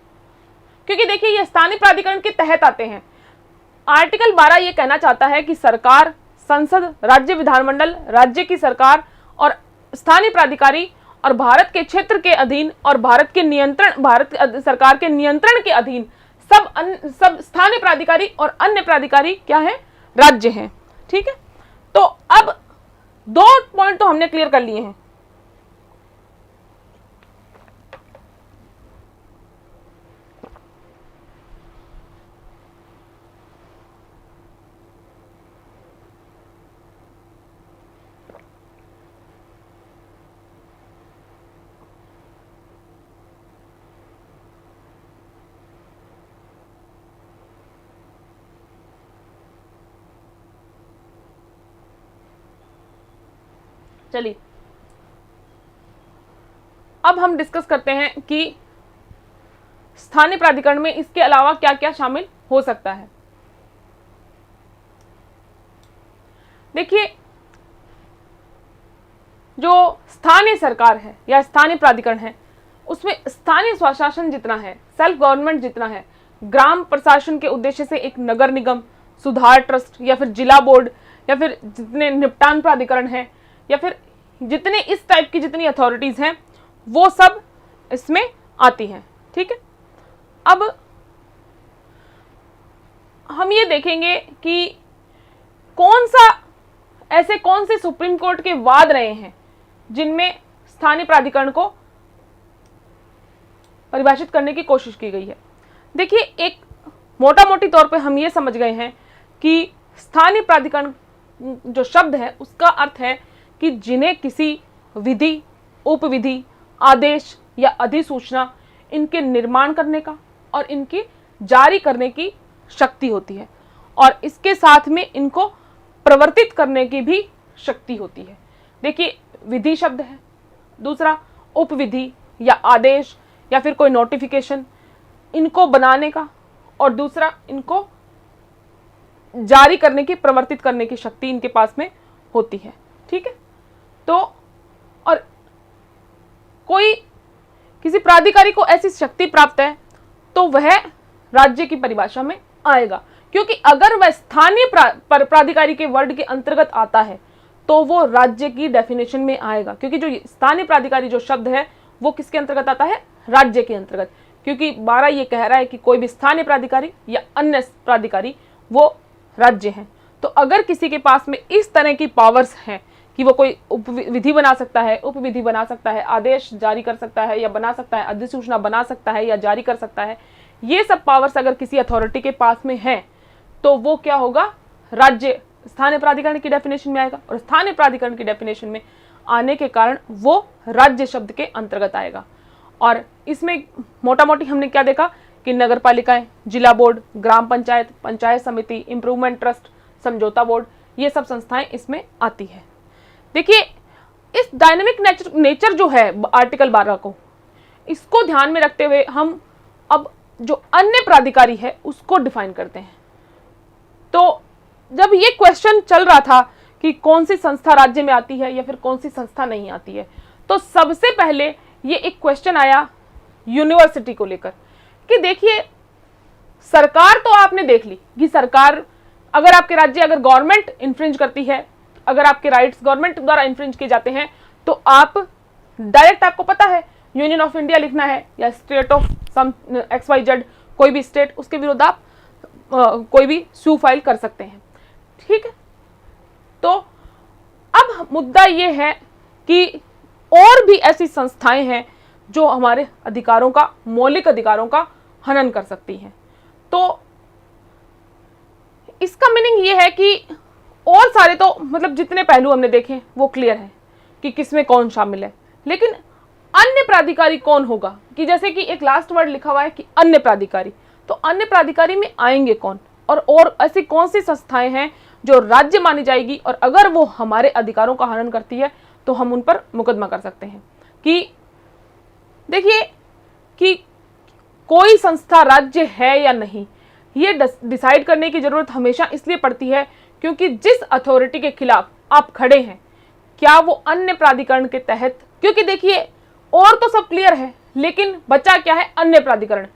क्योंकि देखिए ये स्थानीय प्राधिकरण के तहत आते हैं। आर्टिकल 12 ये कहना चाहता है कि सरकार, संसद, राज्य विधानमंडल, राज्य की सरकार और स्थानीय प्राधिकारी और भारत के क्षेत्र के अधीन और भारत सरकार के नियंत्रण के अधीन सब स्थानीय प्राधिकारी और अन्य प्राधिकारी क्या है, राज्य हैं। ठीक है, तो अब 2 पॉइंट तो हमने क्लियर कर लिए हैं। चलिए अब हम डिस्कस करते हैं कि स्थानीय प्राधिकरण में इसके अलावा क्या क्या शामिल हो सकता है। देखिए जो स्थानीय सरकार है या स्थानीय प्राधिकरण है उसमें स्थानीय स्वशासन जितना है, सेल्फ गवर्नमेंट जितना है, ग्राम प्रशासन के उद्देश्य से एक नगर निगम, सुधार ट्रस्ट या फिर जिला बोर्ड या फिर जितने निपटान प्राधिकरण हैं या फिर जितने इस टाइप की जितनी अथॉरिटीज हैं वो सब इसमें आती हैं। ठीक है, अब हम ये देखेंगे कि कौन से सुप्रीम कोर्ट के वाद रहे हैं जिनमें स्थानीय प्राधिकरण को परिभाषित करने की कोशिश की गई है। देखिए एक मोटा मोटी तौर पे हम ये समझ गए हैं कि स्थानीय प्राधिकरण जो शब्द है उसका अर्थ है कि जिन्हें किसी विधि, उपविधि, आदेश या अधिसूचना इनके निर्माण करने का और इनकी जारी करने की शक्ति होती है और इसके साथ में इनको प्रवर्तित करने की भी शक्ति होती है। देखिए विधि शब्द है, दूसरा उपविधि या आदेश या फिर कोई नोटिफिकेशन इनको बनाने का, और दूसरा इनको जारी करने की, प्रवर्तित करने की शक्ति इनके पास में होती है। ठीक है, तो और कोई किसी प्राधिकारी को ऐसी शक्ति प्राप्त है तो वह राज्य की परिभाषा में आएगा, क्योंकि अगर वह स्थानीय प्राधिकारी के वर्ड के अंतर्गत आता है तो वो राज्य की डेफिनेशन में आएगा, क्योंकि जो स्थानीय प्राधिकारी जो शब्द है वो किसके अंतर्गत आता है, राज्य के अंतर्गत, क्योंकि 12 ये कह रहा है कि कोई भी स्थानीय प्राधिकारी या अन्य प्राधिकारी वो राज्य हैं। तो अगर किसी के पास में इस तरह की पावर्स हैं कि वो कोई विधि बना सकता है, उपविधि बना सकता है, आदेश जारी कर सकता है या बना सकता है, अधिसूचना बना सकता है या जारी कर सकता है, ये सब पावर्स अगर किसी अथॉरिटी के पास में है तो वो क्या होगा, राज्य स्थानीय प्राधिकरण की डेफिनेशन में आएगा, और स्थानीय प्राधिकरण की डेफिनेशन में आने के कारण वो राज्य शब्द के अंतर्गत आएगा। और इसमें मोटा मोटी हमने क्या देखा कि नगर पालिकाएं, जिला बोर्ड, ग्राम पंचायत, पंचायत समिति, इंप्रूवमेंट ट्रस्ट, समझौता बोर्ड, ये सब संस्थाएं इसमें आती है। देखिए इस डायनेमिक नेचर जो है आर्टिकल 12 को, इसको ध्यान में रखते हुए हम अब जो अन्य प्राधिकारी है उसको डिफाइन करते हैं। तो जब ये क्वेश्चन चल रहा था कि कौन सी संस्था राज्य में आती है या फिर कौन सी संस्था नहीं आती है, तो सबसे पहले ये एक क्वेश्चन आया यूनिवर्सिटी को लेकर कि देखिए, सरकार तो आपने देख ली कि सरकार, अगर आपके राज्य, अगर गवर्नमेंट इन्फ्रिंज करती है, अगर आपके राइट्स गवर्नमेंट द्वारा इन्फ्रिंज किए जाते हैं, तो आप डायरेक्ट, आपको पता है, यूनियन ऑफ इंडिया लिखना है या स्टेट ऑफ सम XYZ, कोई भी स्टेट, उसके विरुद्ध आप कोई भी सू फाइल कर सकते हैं। ठीक है, तो अब मुद्दा ये है कि और भी ऐसी संस्थाएं हैं जो हमारे अधिकारों का, मौलिक अधिकारों का हनन कर सकती हैं। तो इसका मीनिंग ये है कि और सारे तो, मतलब जितने पहलू हमने देखे वो क्लियर है कि किसमें कौन शामिल है, लेकिन अन्य प्राधिकारी कौन होगा, कि जैसे कि एक लास्ट वर्ड लिखा हुआ है कि अन्य प्राधिकारी, तो अन्य प्राधिकारी में आएंगे कौन, और ऐसी कौन सी संस्थाएं हैं जो राज्य मानी जाएगी, और अगर वो हमारे अधिकारों का हनन करती है तो हम उन पर मुकदमा कर सकते हैं। कि देखिए कि कोई संस्था राज्य है या नहीं, ये डिसाइड करने की जरूरत हमेशा इसलिए पड़ती है क्योंकि जिस अथॉरिटी के खिलाफ आप खड़े हैं, क्या वो अन्य प्राधिकरण के तहत, क्योंकि देखिए और तो सब क्लियर है, लेकिन बचा क्या है, अन्य प्राधिकरण।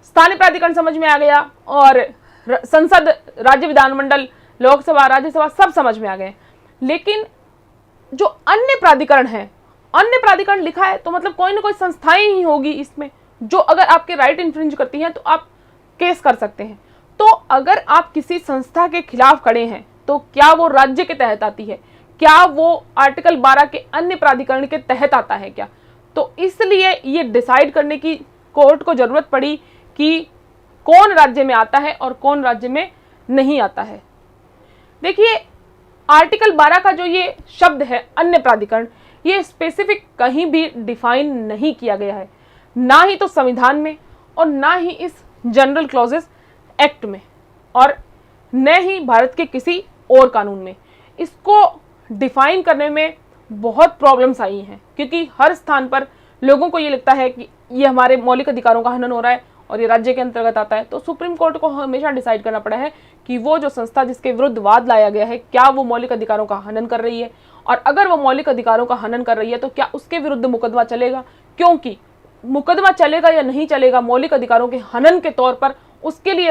स्थानीय प्राधिकरण समझ में आ गया, और संसद, राज्य विधानमंडल, लोकसभा, राज्यसभा सब समझ में आ गए, लेकिन जो अन्य प्राधिकरण है, अन्य प्राधिकरण लिखा है तो मतलब कोई ना कोई संस्थाएं ही होगी इसमें, जो अगर आपके राइट इन्फ्रिंज करती हैं तो आप केस कर सकते हैं। तो अगर आप किसी संस्था के खिलाफ खड़े हैं तो क्या वो राज्य के तहत आती है, क्या वो आर्टिकल 12 के अन्य प्राधिकरण के तहत आता है क्या? तो इसलिए ये डिसाइड करने की कोर्ट को जरूरत पड़ी कि कौन राज्य में आता है और कौन राज्य में नहीं आता है। देखिए, आर्टिकल 12 का जो ये शब्द है अन्य प्राधिकरण, ये स्पेसिफिक कहीं भी डिफाइन नहीं किया गया है, ना ही तो संविधान में और ना ही इस जनरल क्लॉजेस एक्ट में, और न ही भारत के किसी और कानून में। इसको डिफाइन करने में बहुत प्रॉब्लम्स आई हैं, क्योंकि हर स्थान पर लोगों को ये लगता है कि ये हमारे मौलिक अधिकारों का हनन हो रहा है और ये राज्य के अंतर्गत आता है। तो सुप्रीम कोर्ट को हमेशा डिसाइड करना पड़ा है कि वो जो संस्था जिसके विरुद्ध वाद लाया गया है, क्या वो मौलिक अधिकारों का हनन कर रही है, और अगर वो मौलिक अधिकारों का हनन कर रही है तो क्या उसके विरुद्ध मुकदमा चलेगा। क्योंकि मुकदमा चलेगा या नहीं चलेगा मौलिक अधिकारों के हनन के तौर पर, उसके लिए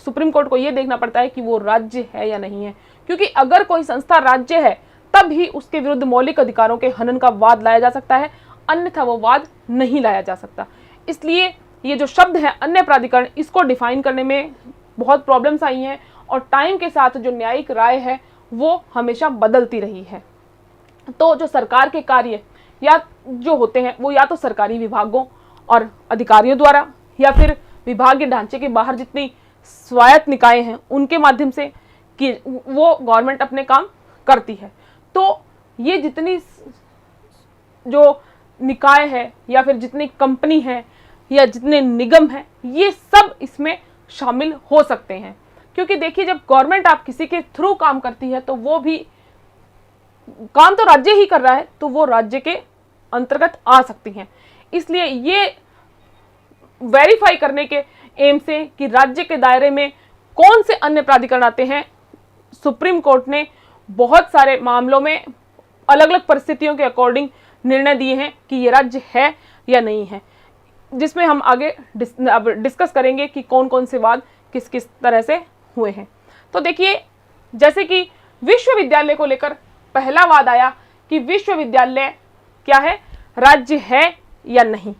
सुप्रीम कोर्ट को यह देखना पड़ता है कि वो राज्य है या नहीं है। क्योंकि अगर कोई संस्था राज्य है तब ही उसके विरुद्ध मौलिक अधिकारों के हनन का वाद लाया जा सकता है, अन्यथा वो वाद नहीं लाया जा सकता। इसलिए ये जो शब्द है अन्य प्राधिकरण, इसको डिफाइन करने में बहुत प्रॉब्लम्स आई हैं, और टाइम के साथ जो न्यायिक राय है वो हमेशा बदलती रही है। तो जो सरकार के कार्य या जो होते हैं वो या तो सरकारी विभागों और अधिकारियों द्वारा, या फिर विभागीय ढांचे के बाहर जितनी स्वायत्त निकाय हैं उनके माध्यम से कि वो गवर्नमेंट अपने काम करती है। तो ये जितनी जो निकाय है या फिर जितनी कंपनी है या जितने निगम हैं, ये सब इसमें शामिल हो सकते हैं। क्योंकि देखिए, जब गवर्नमेंट आप किसी के थ्रू काम करती है तो वो भी काम तो राज्य ही कर रहा है, तो वो राज्य के अंतर्गत आ सकती हैं। इसलिए ये वेरीफाई करने के एम से कि राज्य के दायरे में कौन से अन्य प्राधिकरण आते हैं, सुप्रीम कोर्ट ने बहुत सारे मामलों में अलग अलग परिस्थितियों के अकॉर्डिंग निर्णय दिए हैं कि ये राज्य है या नहीं है, जिसमें हम आगे डिस्कस करेंगे कि कौन कौन से वाद किस किस तरह से हुए हैं। तो देखिए, जैसे कि विश्वविद्यालय को लेकर पहला वाद आया कि विश्वविद्यालय क्या है, राज्य है या नहीं।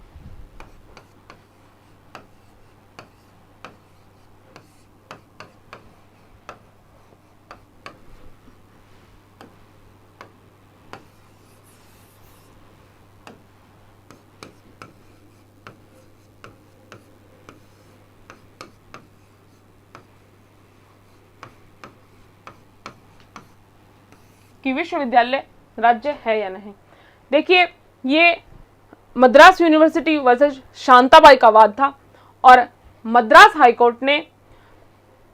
कि विश्वविद्यालय राज्य है या नहीं। देखिए, ये मद्रास यूनिवर्सिटी वर्सेस शांताबाई का वाद था, और मद्रास हाईकोर्ट ने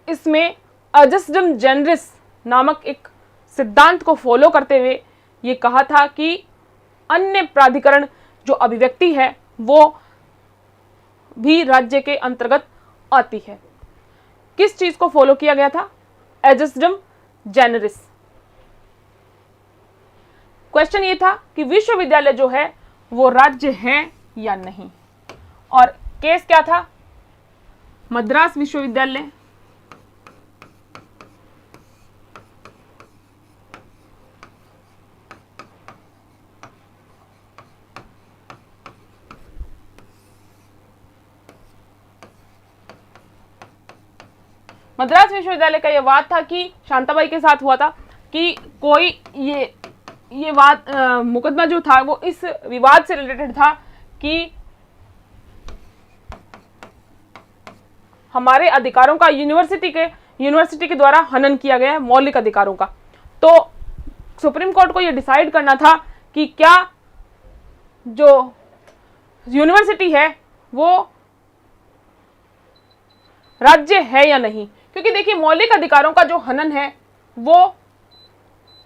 इसमें अजस्टम जनरिस नामक एक सिद्धांत को फॉलो करते हुए ये कहा था कि अन्य प्राधिकरण जो अभिव्यक्ति है वो भी राज्य के अंतर्गत आती है। किस चीज को फॉलो किया गया था? एजस्टम जेनरिस। क्वेश्चन ये था कि विश्वविद्यालय जो है वो राज्य है या नहीं, और केस क्या था, मद्रास विश्वविद्यालय मद्रास विश्वविद्यालय का यह वाद था कि शांताबाई के साथ हुआ था कि कोई ये वाद मुकदमा जो था वो इस विवाद से रिलेटेड था कि हमारे अधिकारों का यूनिवर्सिटी के द्वारा हनन किया गया है, मौलिक अधिकारों का। तो सुप्रीम कोर्ट को यह डिसाइड करना था कि क्या जो यूनिवर्सिटी है वो राज्य है या नहीं, क्योंकि देखिए मौलिक अधिकारों का जो हनन है, वो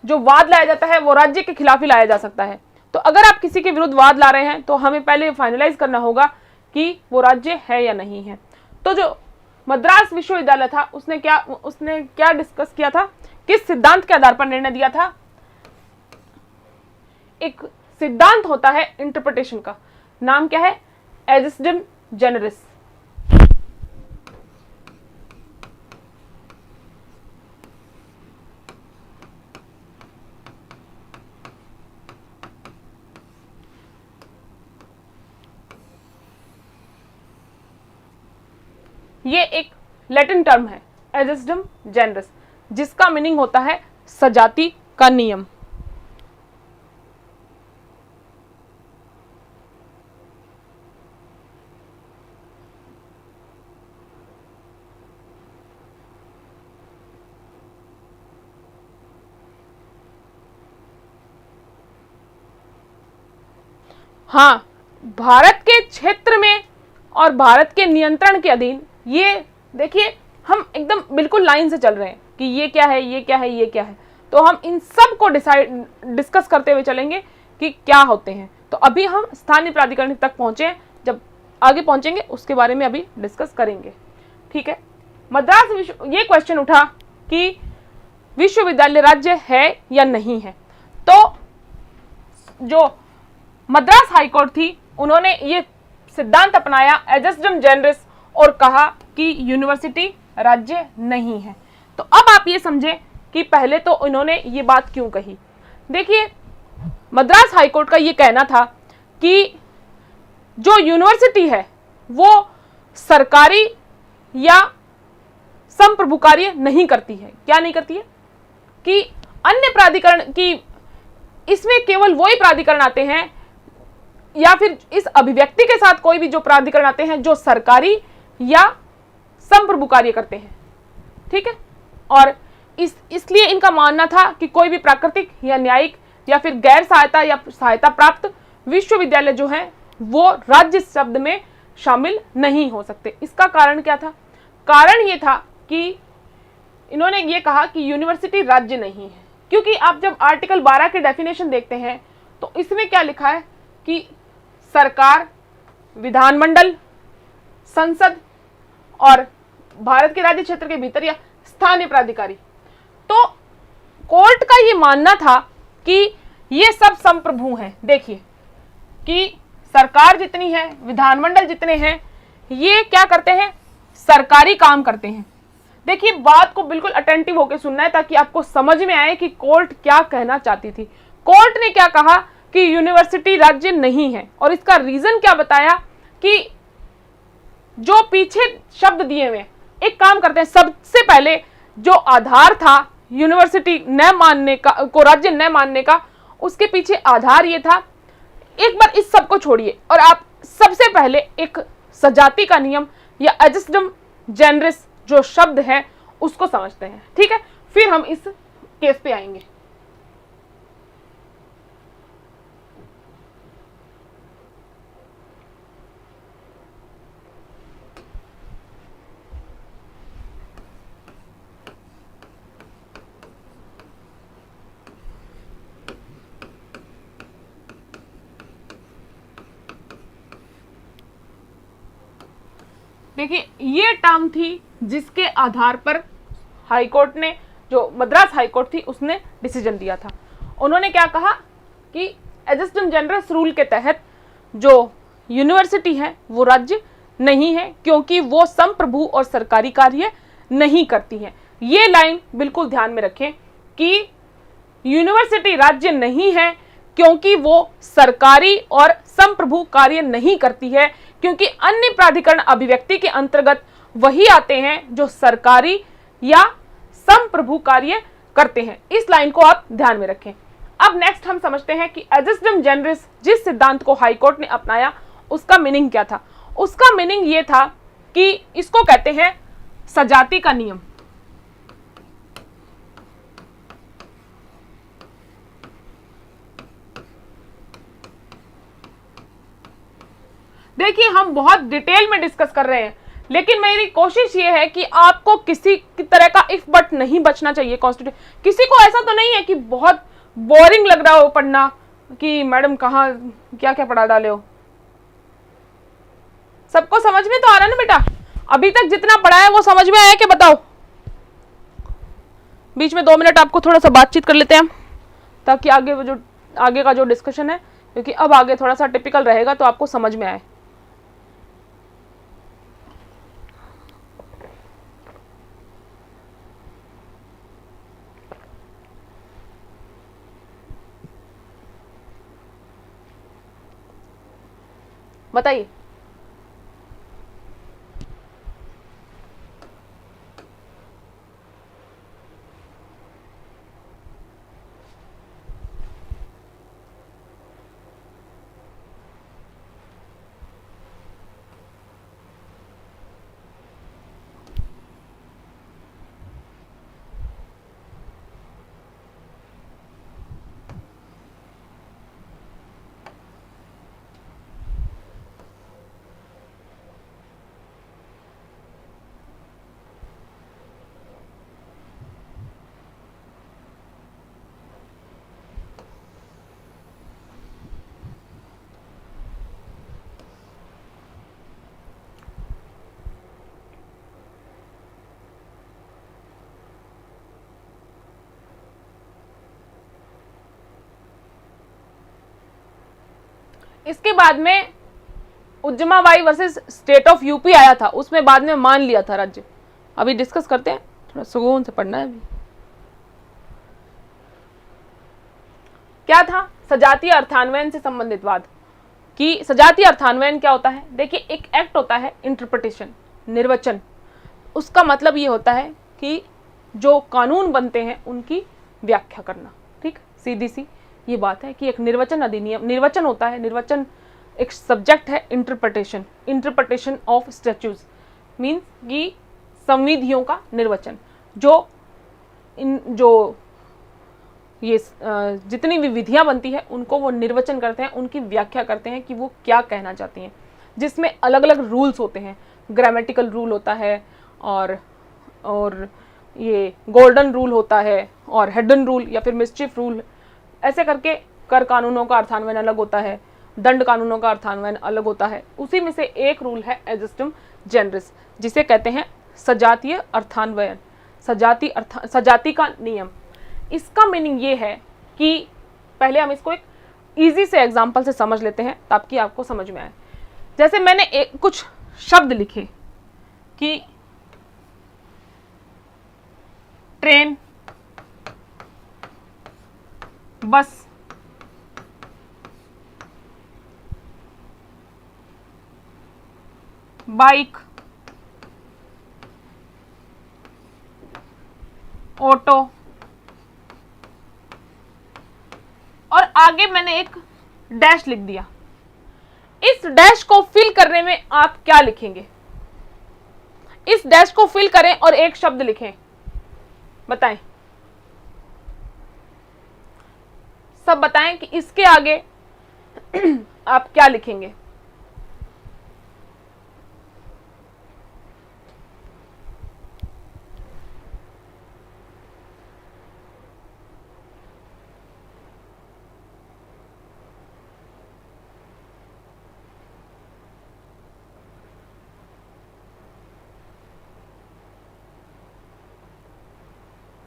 जो वाद लाया जाता है वो राज्य के खिलाफ ही लाया जा सकता है। तो अगर आप किसी के विरुद्ध वाद ला रहे हैं तो हमें पहले फाइनलाइज करना होगा कि वो राज्य है या नहीं है। तो जो मद्रास विश्वविद्यालय था उसने क्या डिस्कस किया था, किस सिद्धांत के आधार पर निर्णय दिया था। एक सिद्धांत होता है इंटरप्रिटेशन का, नाम क्या है, एजिस्डम जेनरिस। ये एक लैटिन टर्म है एजिस्डम जेनरिस, जिसका मीनिंग होता है सजाती का नियम। हाँ, भारत के क्षेत्र में और भारत के नियंत्रण के अधीन, ये देखिए हम एकदम बिल्कुल लाइन से चल रहे हैं कि ये क्या है, ये क्या है, ये क्या है। तो हम इन सब को डिस्कस करते हुए चलेंगे कि क्या होते हैं। तो अभी हम स्थानीय प्राधिकरण तक पहुंचे हैं, जब आगे पहुंचेंगे उसके बारे में अभी डिस्कस करेंगे। ठीक है, ये क्वेश्चन उठा कि विश्वविद्यालय राज्य है या नहीं है। तो जो मद्रास हाईकोर्ट थी उन्होंने ये सिद्धांत अपनाया एजिस्डम जेनरिस और कहा कि यूनिवर्सिटी राज्य नहीं है। तो अब आप ये समझे कि पहले तो इन्होंने ये बात क्यों कही। देखिए मद्रास हाईकोर्ट का ये कहना था कि जो यूनिवर्सिटी है वो सरकारी या संप्रभु कार्य नहीं करती है। क्या नहीं करती है कि अन्य प्राधिकरण की, इसमें केवल वही प्राधिकरण आते हैं या फिर इस अभिव्यक्ति के साथ कोई भी जो प्राधिकरण आते हैं जो सरकारी या संप्रभु कार्य करते हैं। ठीक है, और इसलिए इनका मानना था कि कोई भी प्राकृतिक या न्यायिक या फिर गैर सहायता या सहायता प्राप्त विश्वविद्यालय जो है वो राज्य शब्द में शामिल नहीं हो सकते। इसका कारण क्या था, कारण ये था कि इन्होंने ये कहा कि यूनिवर्सिटी राज्य नहीं है, क्योंकि आप जब आर्टिकल 12 के डेफिनेशन देखते हैं तो इसमें क्या लिखा है कि सरकार, विधानमंडल, संसद और भारत के राज्य क्षेत्र के भीतर या स्थानीय प्राधिकारी। तो कोर्ट का ये मानना था कि ये सब संप्रभु हैं। देखिए कि सरकार जितनी है, विधानमंडल जितने हैं, ये क्या करते हैं, सरकारी काम करते हैं। देखिए बात को बिल्कुल अटेंटिव होकर सुनना है ताकि आपको समझ में आए कि कोर्ट क्या कहना चाहती थी। कोर्ट ने क्या कहा कि यूनिवर्सिटी राज्य नहीं है, और इसका रीजन क्या बताया कि जो पीछे शब्द दिए हुए, एक काम करते हैं, सबसे पहले जो आधार था यूनिवर्सिटी न मानने का, को राज्य न मानने का, उसके पीछे आधार ये था। एक बार इस सब को छोड़िए और आप सबसे पहले एक सजाती का नियम या एजिस्डम जेनरिस जो शब्द है उसको समझते हैं। ठीक है, फिर हम इस केस पे आएंगे। देखिए ये टर्म थी जिसके आधार पर हाईकोर्ट ने जो मद्रास हाईकोर्ट थी उसने डिसीजन दिया था। उन्होंने क्या कहा कि एजिस्टम जनरस रूल के तहत जो यूनिवर्सिटी है वो राज्य नहीं है, क्योंकि वो संप्रभु और सरकारी कार्य नहीं करती है। ये लाइन बिल्कुल ध्यान में रखें कि यूनिवर्सिटी राज्य नहीं है क्योंकि वो सरकारी और संप्रभु कार्य नहीं करती है, क्योंकि अन्य प्राधिकरण अभिव्यक्ति के अंतर्गत वही आते हैं जो सरकारी या संप्रभु कार्य करते हैं। इस लाइन को आप ध्यान में रखें। अब नेक्स्ट हम समझते हैं कि एजिस्टम जनरस जिस सिद्धांत को हाईकोर्ट ने अपनाया उसका मीनिंग क्या था। उसका मीनिंग ये था कि इसको कहते हैं सजाती का नियम। देखिए हम बहुत डिटेल में डिस्कस कर रहे हैं, लेकिन मेरी कोशिश ये है कि आपको किसी तरह का इफ बट नहीं बचना चाहिए कॉन्स्टिट्यूशन। किसी को ऐसा तो नहीं है कि बहुत बोरिंग लग रहा हो पढ़ना कि मैडम कहाँ क्या क्या पढ़ा डाले हो। सबको समझ में तो आ रहा है ना बेटा? अभी तक जितना पढ़ा है वो समझ में आया कि बताओ? बीच में 2 मिनट आपको थोड़ा सा बातचीत कर लेते हैं ताकि आगे का जो डिस्कशन है, क्योंकि अब आगे थोड़ा सा टिपिकल रहेगा तो आपको समझ में आए। बताइए। इसके बाद में उज्जमाबाई वर्सेस स्टेट ऑफ यूपी आया था, उसमें बाद में मान लिया था राज्य। अभी डिस्कस करते हैं, थोड़ा सुकून से पढ़ना है। अभी क्या था? सजातीय अर्थान्वयन से संबंधित वाद। कि सजातीय अर्थान्वयन क्या होता है? देखिए एक एक्ट होता है इंटरप्रिटेशन, निर्वचन। उसका मतलब ये होता है कि जो कानून बनते हैं उनकी व्याख्या करना। ठीक, सीधी सी ये बात है कि एक निर्वचन अधिनियम, निर्वचन होता है, निर्वचन एक सब्जेक्ट है। Interpretation, interpretation of statutes means कि संविधियों का निर्वचन। जो ये जितनी भी विधियां बनती है उनको वो निर्वचन करते हैं, उनकी व्याख्या करते हैं कि वो क्या कहना चाहती हैं, जिसमें अलग अलग रूल्स होते हैं। ग्रामेटिकल रूल होता है और ये गोल्डन रूल होता है और हेडन रूल या फिर मिस्चिफ रूल। ऐसे करके कर कानूनों का अर्थान्वयन अलग होता है, दंड कानूनों का अर्थान्वयन अलग होता है। उसी में से एक रूल है एजिस्टम जनरस, जिसे कहते हैं सजातीय अर्थान्वयन, सजाती का नियम। इसका मीनिंग ये है कि पहले हम इसको एक इजी से एग्जांपल से समझ लेते हैं ताकि आपको समझ में आए। जैसे मैंने कुछ शब्द लिखे कि ट्रेन, बस, बाइक, ऑटो, और आगे मैंने एक डैश लिख दिया। इस डैश को फिल करने में आप क्या लिखेंगे? इस डैश को फिल करें और एक शब्द लिखें, बताएं। सब बताएं कि इसके आगे आप क्या लिखेंगे।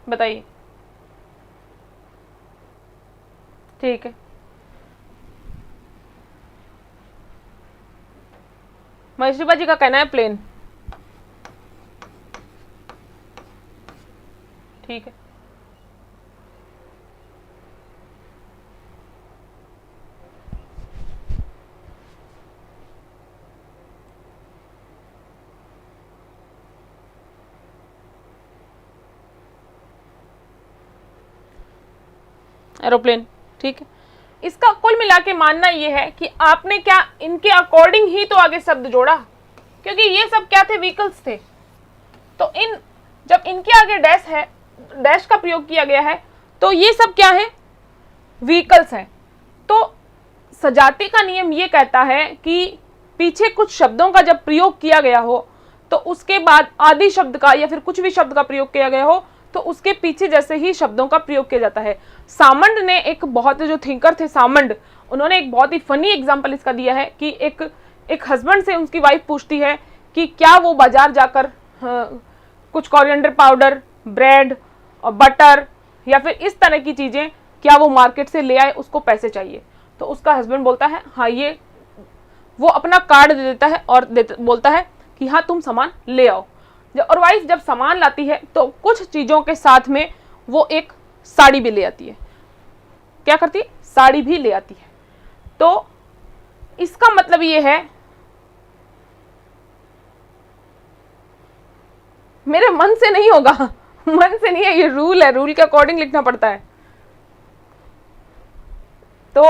बताइए। ठीक है, महेश्वरी बाजी का कहना है प्लेन। ठीक है, एरोप्लेन। ठीक है, इसका कुल मिला के मानना यह है कि आपने क्या इनके अकॉर्डिंग ही तो आगे शब्द जोड़ा, क्योंकि ये सब क्या थे, व्हीकल्स थे। तो इन जब इनके आगे डैश है, डैश का प्रयोग किया गया है, तो ये सब क्या है, व्हीकल्स हैं। तो सजाती का नियम ये कहता है कि पीछे कुछ शब्दों का जब प्रयोग किया गया हो तो उसके बाद आदि शब्द का या फिर कुछ भी शब्द का प्रयोग किया गया हो तो उसके पीछे जैसे ही शब्दों का प्रयोग किया जाता है। सामंड ने एक बहुत, जो थिंकर थे सामंड, उन्होंने एक बहुत ही फनी एग्जांपल इसका दिया है कि एक हस्बैंड से उसकी वाइफ पूछती है कि क्या वो बाजार जाकर कुछ कोरिएंडर पाउडर, ब्रेड और बटर या फिर इस तरह की चीजें क्या वो मार्केट से ले आए, उसको पैसे चाहिए। तो उसका हस्बैंड बोलता है हाँ, ये वो अपना कार्ड दे देता है और बोलता है कि हाँ तुम सामान ले आओ। और वाइफ जब सामान लाती है तो कुछ चीजों के साथ में वो एक साड़ी भी ले आती है। क्या करती है, साड़ी भी ले आती है। तो इसका मतलब ये है, मेरे मन से नहीं होगा, मन से नहीं है, ये रूल है, रूल के अकॉर्डिंग लिखना पड़ता है। तो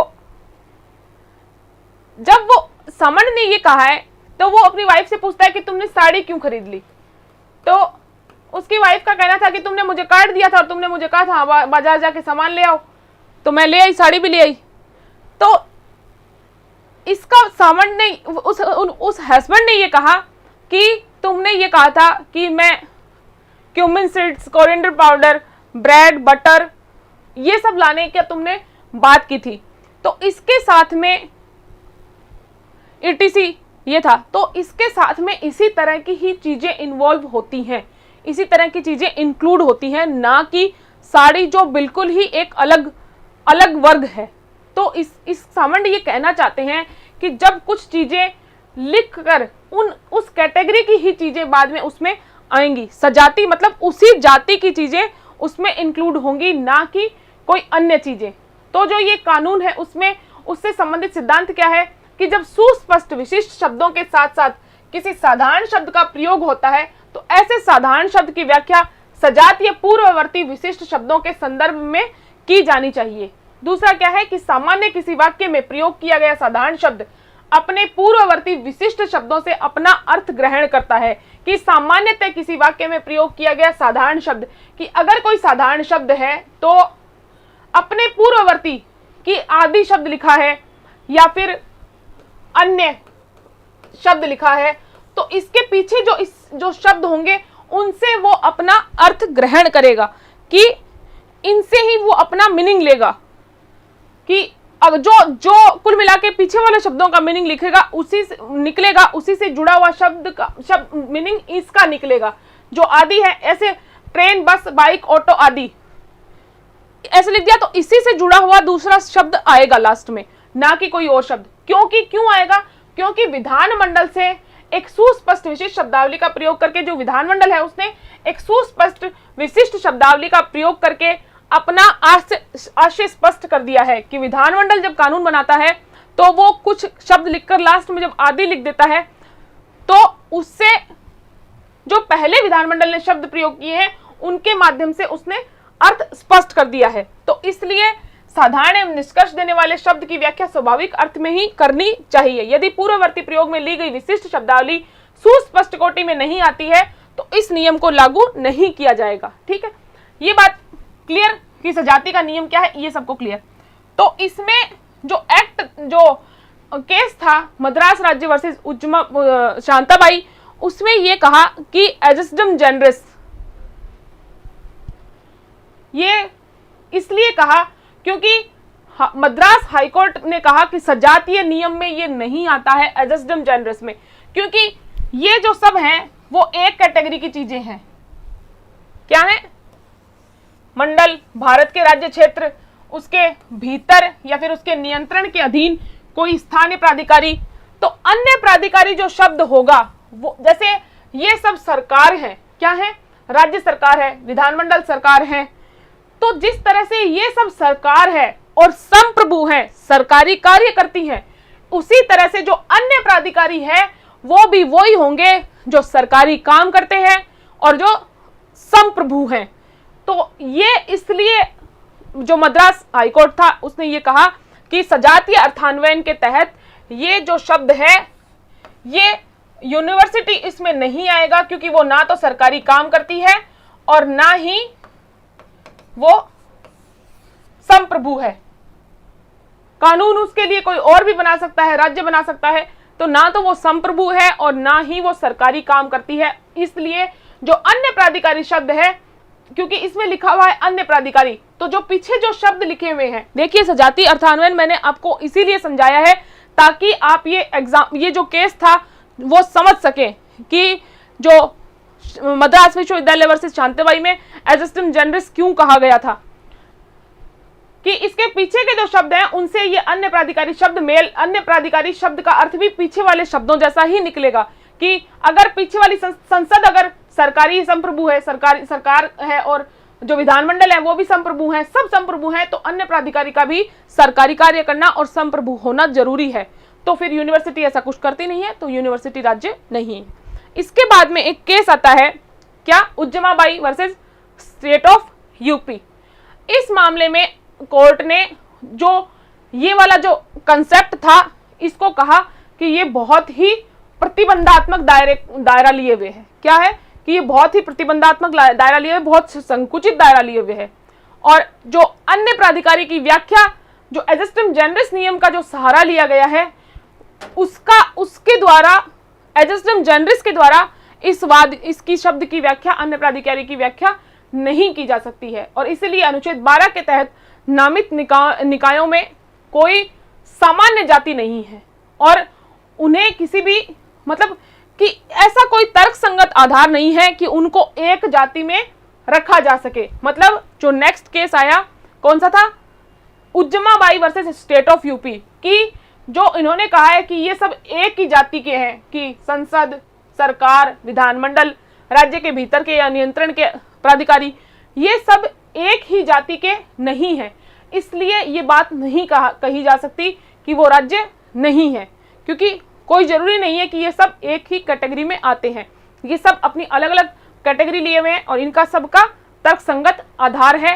जब वो समन ने ये कहा है तो वो अपनी वाइफ से पूछता है कि तुमने साड़ी क्यों खरीद ली। तो उसकी वाइफ का कहना था कि तुमने मुझे कार्ड दिया था और तुमने मुझे कहा था बाजार जाके सामान ले आओ, तो मैं ले आई, साड़ी भी ले आई। तो इसका सामन ने उस हस्बैंड ने ये कहा कि तुमने ये कहा था कि मैं cumin seeds, coriander powder, bread, butter ये सब लाने की तुमने बात की थी। तो इसके साथ में ETC ये था। तो इसके साथ में इसी तरह की ही चीजें इन्वॉल्व होती हैं, इसी तरह की चीजें इंक्लूड होती हैं, ना कि साड़ी जो बिल्कुल ही एक अलग अलग वर्ग है। तो इस सामंड ये कहना चाहते हैं कि जब कुछ चीजें लिखकर उस कैटेगरी की ही चीजें बाद में उसमें आएंगी, सजाती मतलब उसी जाति की चीजें उसमें इंक्लूड होंगी, ना कि कोई अन्य चीजें। तो जो ये कानून है उसमें उससे संबंधित सिद्धांत क्या है कि जब सुस्पष्ट विशिष्ट शब्दों के साथ साथ किसी साधारण शब्द का प्रयोग होता है तो ऐसे साधारण शब्द की व्याख्या सजातीय पूर्ववर्ती विशिष्ट शब्दों के संदर्भ में की जानी चाहिए। दूसरा क्या है कि सामान्य किसी वाक्य में प्रयोग किया गया साधारण शब्द अपने पूर्ववर्ती विशिष्ट शब्दों से अपना अर्थ ग्रहण करता है। कि सामान्यतः किसी वाक्य में प्रयोग किया गया साधारण शब्द, कि अगर कोई साधारण शब्द है तो अपने पूर्ववर्ती की आदि शब्द लिखा है या फिर अन्य शब्द लिखा है तो इसके पीछे जो शब्द होंगे उनसे वो अपना अर्थ ग्रहण करेगा, कि इनसे ही वो अपना मीनिंग लेगा। कि अब जो कुल मिला के पीछे वाले शब्दों का मीनिंग लिखेगा उसी से निकलेगा, उसी से जुड़ा हुआ शब्द मीनिंग इसका निकलेगा। जो आदि है, ऐसे ट्रेन, बस, बाइक, ऑटो आदि ऐसे लिख दिया तो इसी से जुड़ा हुआ दूसरा शब्द आएगा लास्ट में, ना कि कोई और शब्द। क्यों आएगा? क्योंकि विधानमंडल से एक सुस्पष्ट विशिष्ट शब्दावली का प्रयोग करके, जो विधानमंडल है उसने एक सुस्पष्ट विशिष्ट शब्दावली का प्रयोग करके अपना आशय स्पष्ट कर दिया है कि विधानमंडल जब कानून बनाता है तो वो कुछ शब्द लिखकर लास्ट में जब आदि लिख देता है तो उससे जो पहले विधानमंडल ने शब्द प्रयोग किए हैं उनके माध्यम से उसने अर्थ स्पष्ट कर दिया है। तो इसलिए साधारण एवं निष्कर्ष देने वाले शब्द की व्याख्या स्वाभाविक अर्थ में ही करनी चाहिए। यदि पूर्ववर्ती प्रयोग में ली गई विशिष्ट शब्दावली सुस्पष्ट कोटि में नहीं आती है तो इस नियम को लागू नहीं किया जाएगा। ठीक है, ये बात क्लियर कि सजाती का नियम क्या है, ये सबको क्लियर। तो इसमें जो केस था मद्रास राज्य वर्सेस उज्जमा शांताबाई, उसमें ये कहा कि एजस्डम जनरस, ये इसलिए कहा क्योंकि मद्रास हाईकोर्ट ने कहा कि सजातीय नियम में ये नहीं आता है एजस्डम जनरस में, क्योंकि ये जो सब हैं वो एक कैटेगरी की चीजें हैं। क्या है? मंडल, भारत के राज्य क्षेत्र, उसके भीतर या फिर उसके नियंत्रण के अधीन कोई स्थानीय प्राधिकारी, तो अन्य प्राधिकारी जो शब्द होगा वो, जैसे ये सब सरकार है, क्या है, राज्य सरकार है, विधानमंडल सरकार है, तो जिस तरह से ये सब सरकार है और संप्रभु है, सरकारी कार्य करती है, उसी तरह से जो अन्य प्राधिकारी है वो भी वही होंगे जो सरकारी काम करते हैं और जो संप्रभु हैं। तो ये इसलिए जो मद्रास हाईकोर्ट था उसने ये कहा कि सजातीय अर्थान्वयन के तहत ये जो शब्द है ये यूनिवर्सिटी इसमें नहीं आएगा, क्योंकि वो ना तो सरकारी काम करती है और ना ही वो संप्रभु है। कानून उसके लिए कोई और भी बना सकता है, राज्य बना सकता है, तो ना तो वो संप्रभु है और ना ही वो सरकारी काम करती है। इसलिए जो अन्य प्राधिकारी शब्द है, क्योंकि इसमें लिखा हुआ है अन्य प्राधिकारी, तो जो पीछे जो शब्द लिखे हुए हैं, देखिए सजातीय अर्थान्वयन मैंने आपको इसीलिए समझाया है ताकि आप ये जो केस था वो समझ सके कि जो मद्रास विश्वविद्यालय वर्सेस शांतिबाई में एडजस्टम जनरस क्यों कहा गया था, कि इसके पीछे के जो शब्द हैं उनसे ये अन्य प्राधिकारी शब्द मेल, अन्य प्राधिकारी शब्द का अर्थ भी पीछे वाले शब्दों जैसा ही निकलेगा कि अगर पीछे वाली संसद अगर सरकारी संप्रभु है, सरकार है, और जो विधानमंडल है वो भी संप्रभु है, सब संप्रभु हैं, तो अन्य प्राधिकारी का भी सरकारी कार्य करना और संप्रभु होना जरूरी है। तो फिर यूनिवर्सिटी ऐसा कुछ करती नहीं है, तो यूनिवर्सिटी राज्य नहीं है। इसके बाद में एक केस आता है, क्या, उज्जमाबाई वर्सेस स्टेट ऑफ यूपी। इस मामले में कोर्ट ने जो ये वाला जो कंसेप्ट था इसको कहा कि ये बहुत ही प्रतिबंधात्मक दायरा लिए हुए है। क्या है कि ये बहुत ही प्रतिबंधात्मक दायरा लिए हुए, बहुत संकुचित दायरा लिए हुए है, और जो अन्य प्राधिकारी की व्याख्या जो एडजस्टम जनरस नियम का जो सहारा लिया गया है उसके द्वारा, एडजस्टम जनरस के द्वारा इसकी शब्द की व्याख्या अन्य प्राधिकारी की व्याख्या नहीं की जा सकती है। और इसलिए अनुच्छेद 12 के तहत नामित निकायों में कोई सामान्य जाति नहीं है और उन्हें किसी भी मतलब कि ऐसा कोई तर्कसंगत आधार नहीं है कि उनको एक जाति में रखा जा सके। मतलब जो नेक्स्ट केस आया कौन सा था, उज्जमाबाई वर्सेस स्टेट ऑफ यूपी, कि जो इन्होंने कहा है कि ये सब एक ही जाति के हैं, कि संसद, सरकार, विधानमंडल, राज्य के भीतर के या नियंत्रण के प्राधिकारी, ये सब एक ही जाति के नहीं है, इसलिए ये बात नहीं कही जा सकती कि वो राज्य नहीं है, क्योंकि कोई जरूरी नहीं है कि ये सब एक ही कैटेगरी में आते हैं। ये सब अपनी अलग अलग कैटेगरी लिए हुए हैं और इनका सबका तर्कसंगत आधार है,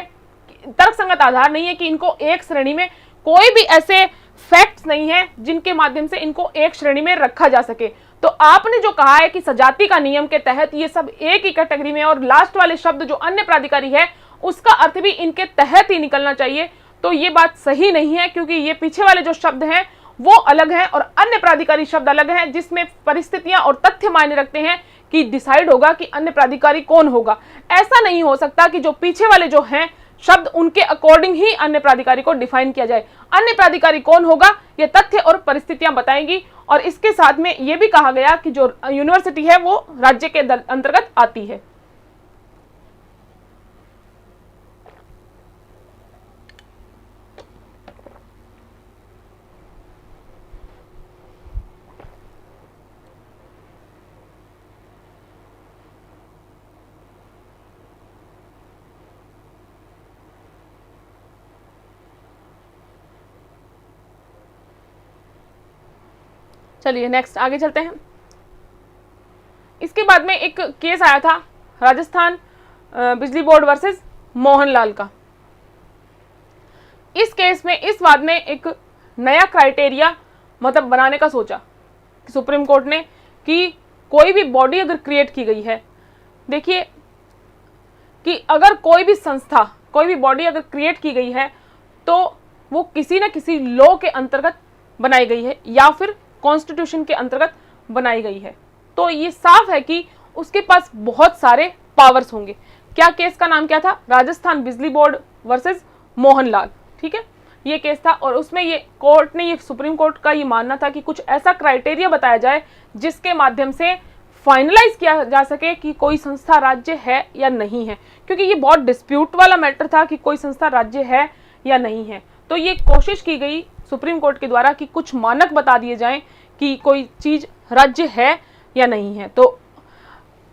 तर्कसंगत आधार नहीं है कि इनको एक श्रेणी में, कोई भी ऐसे फैक्ट्स नहीं है जिनके माध्यम से इनको एक श्रेणी में रखा जा सके। तो आपने जो कहा है कि सजाती का नियम के तहत ये सब एक ही कैटेगरी में, और लास्ट वाले शब्द जो अन्य प्राधिकारी है उसका अर्थ भी इनके तहत ही निकलना चाहिए, तो ये बात सही नहीं है, क्योंकि ये पीछे वाले जो शब्द हैं वो अलग हैं और अन्य प्राधिकारी शब्द अलग हैं, जिसमें परिस्थितियां और तथ्य मायने रखते हैं कि डिसाइड होगा कि अन्य प्राधिकारी कौन होगा। ऐसा नहीं हो सकता कि जो पीछे वाले जो हैं शब्द उनके अकॉर्डिंग ही अन्य प्राधिकारी को डिफाइन किया जाए। अन्य प्राधिकारी कौन होगा ये तथ्य और परिस्थितियां बताएंगी। और इसके साथ में यह भी कहा गया कि जो यूनिवर्सिटी है वो राज्य के अंतर्गत आती है। चलिए नेक्स्ट आगे चलते हैं। इसके बाद में एक केस आया था राजस्थान बिजली बोर्ड वर्सेस मोहनलाल का। इस केस में इस वाद ने एक नया क्राइटेरिया मतलब बनाने का सोचा सुप्रीम कोर्ट ने कि कोई भी बॉडी अगर क्रिएट की गई है, देखिए कि अगर कोई भी संस्था, कोई भी बॉडी अगर क्रिएट की गई है तो वो किसी न किसी लॉ के अंतर्गत बनाई गई है या फिर कॉन्स्टिट्यूशन के अंतर्गत बनाई गई है, तो ये साफ है कि उसके पास बहुत सारे पावर्स होंगे। क्या केस का नाम क्या था? राजस्थान बिजली बोर्ड वर्सेस मोहनलाल। ठीक है, ये केस था और उसमें ये कोर्ट ने, ये सुप्रीम कोर्ट का ये मानना था कि कुछ ऐसा क्राइटेरिया बताया जाए जिसके माध्यम से फाइनलाइज किया जा सके कि कोई संस्था राज्य है या नहीं है, क्योंकि ये बहुत डिस्प्यूट वाला मैटर था कि कोई संस्था राज्य है या नहीं है। तो ये कोशिश की गई सुप्रीम कोर्ट के द्वारा कि कुछ मानक बता दिए जाएं कि कोई चीज राज्य है या नहीं है। तो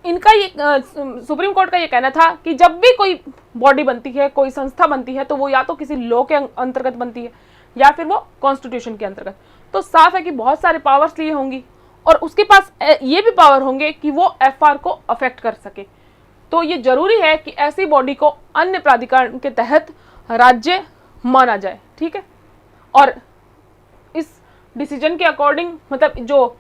इनका ये सुप्रीम कोर्ट का ये कहना था कि जब भी कोई बॉडी बनती है, कोई संस्था बनती है, तो वो या तो किसी लॉ के अंतर्गत बनती है या फिर वो कॉन्स्टिट्यूशन के अंतर्गत। तो साफ है कि बहुत सारे पावर्स लिए होंगी और उसके पास ये भी पावर होंगे कि वो एफआर को अफेक्ट कर सके। तो ये जरूरी है कि ऐसी बॉडी को अन्य प्राधिकरण के तहत राज्य माना जाए, ठीक है। और इस डिसीजन के अकॉर्डिंग मतलब जो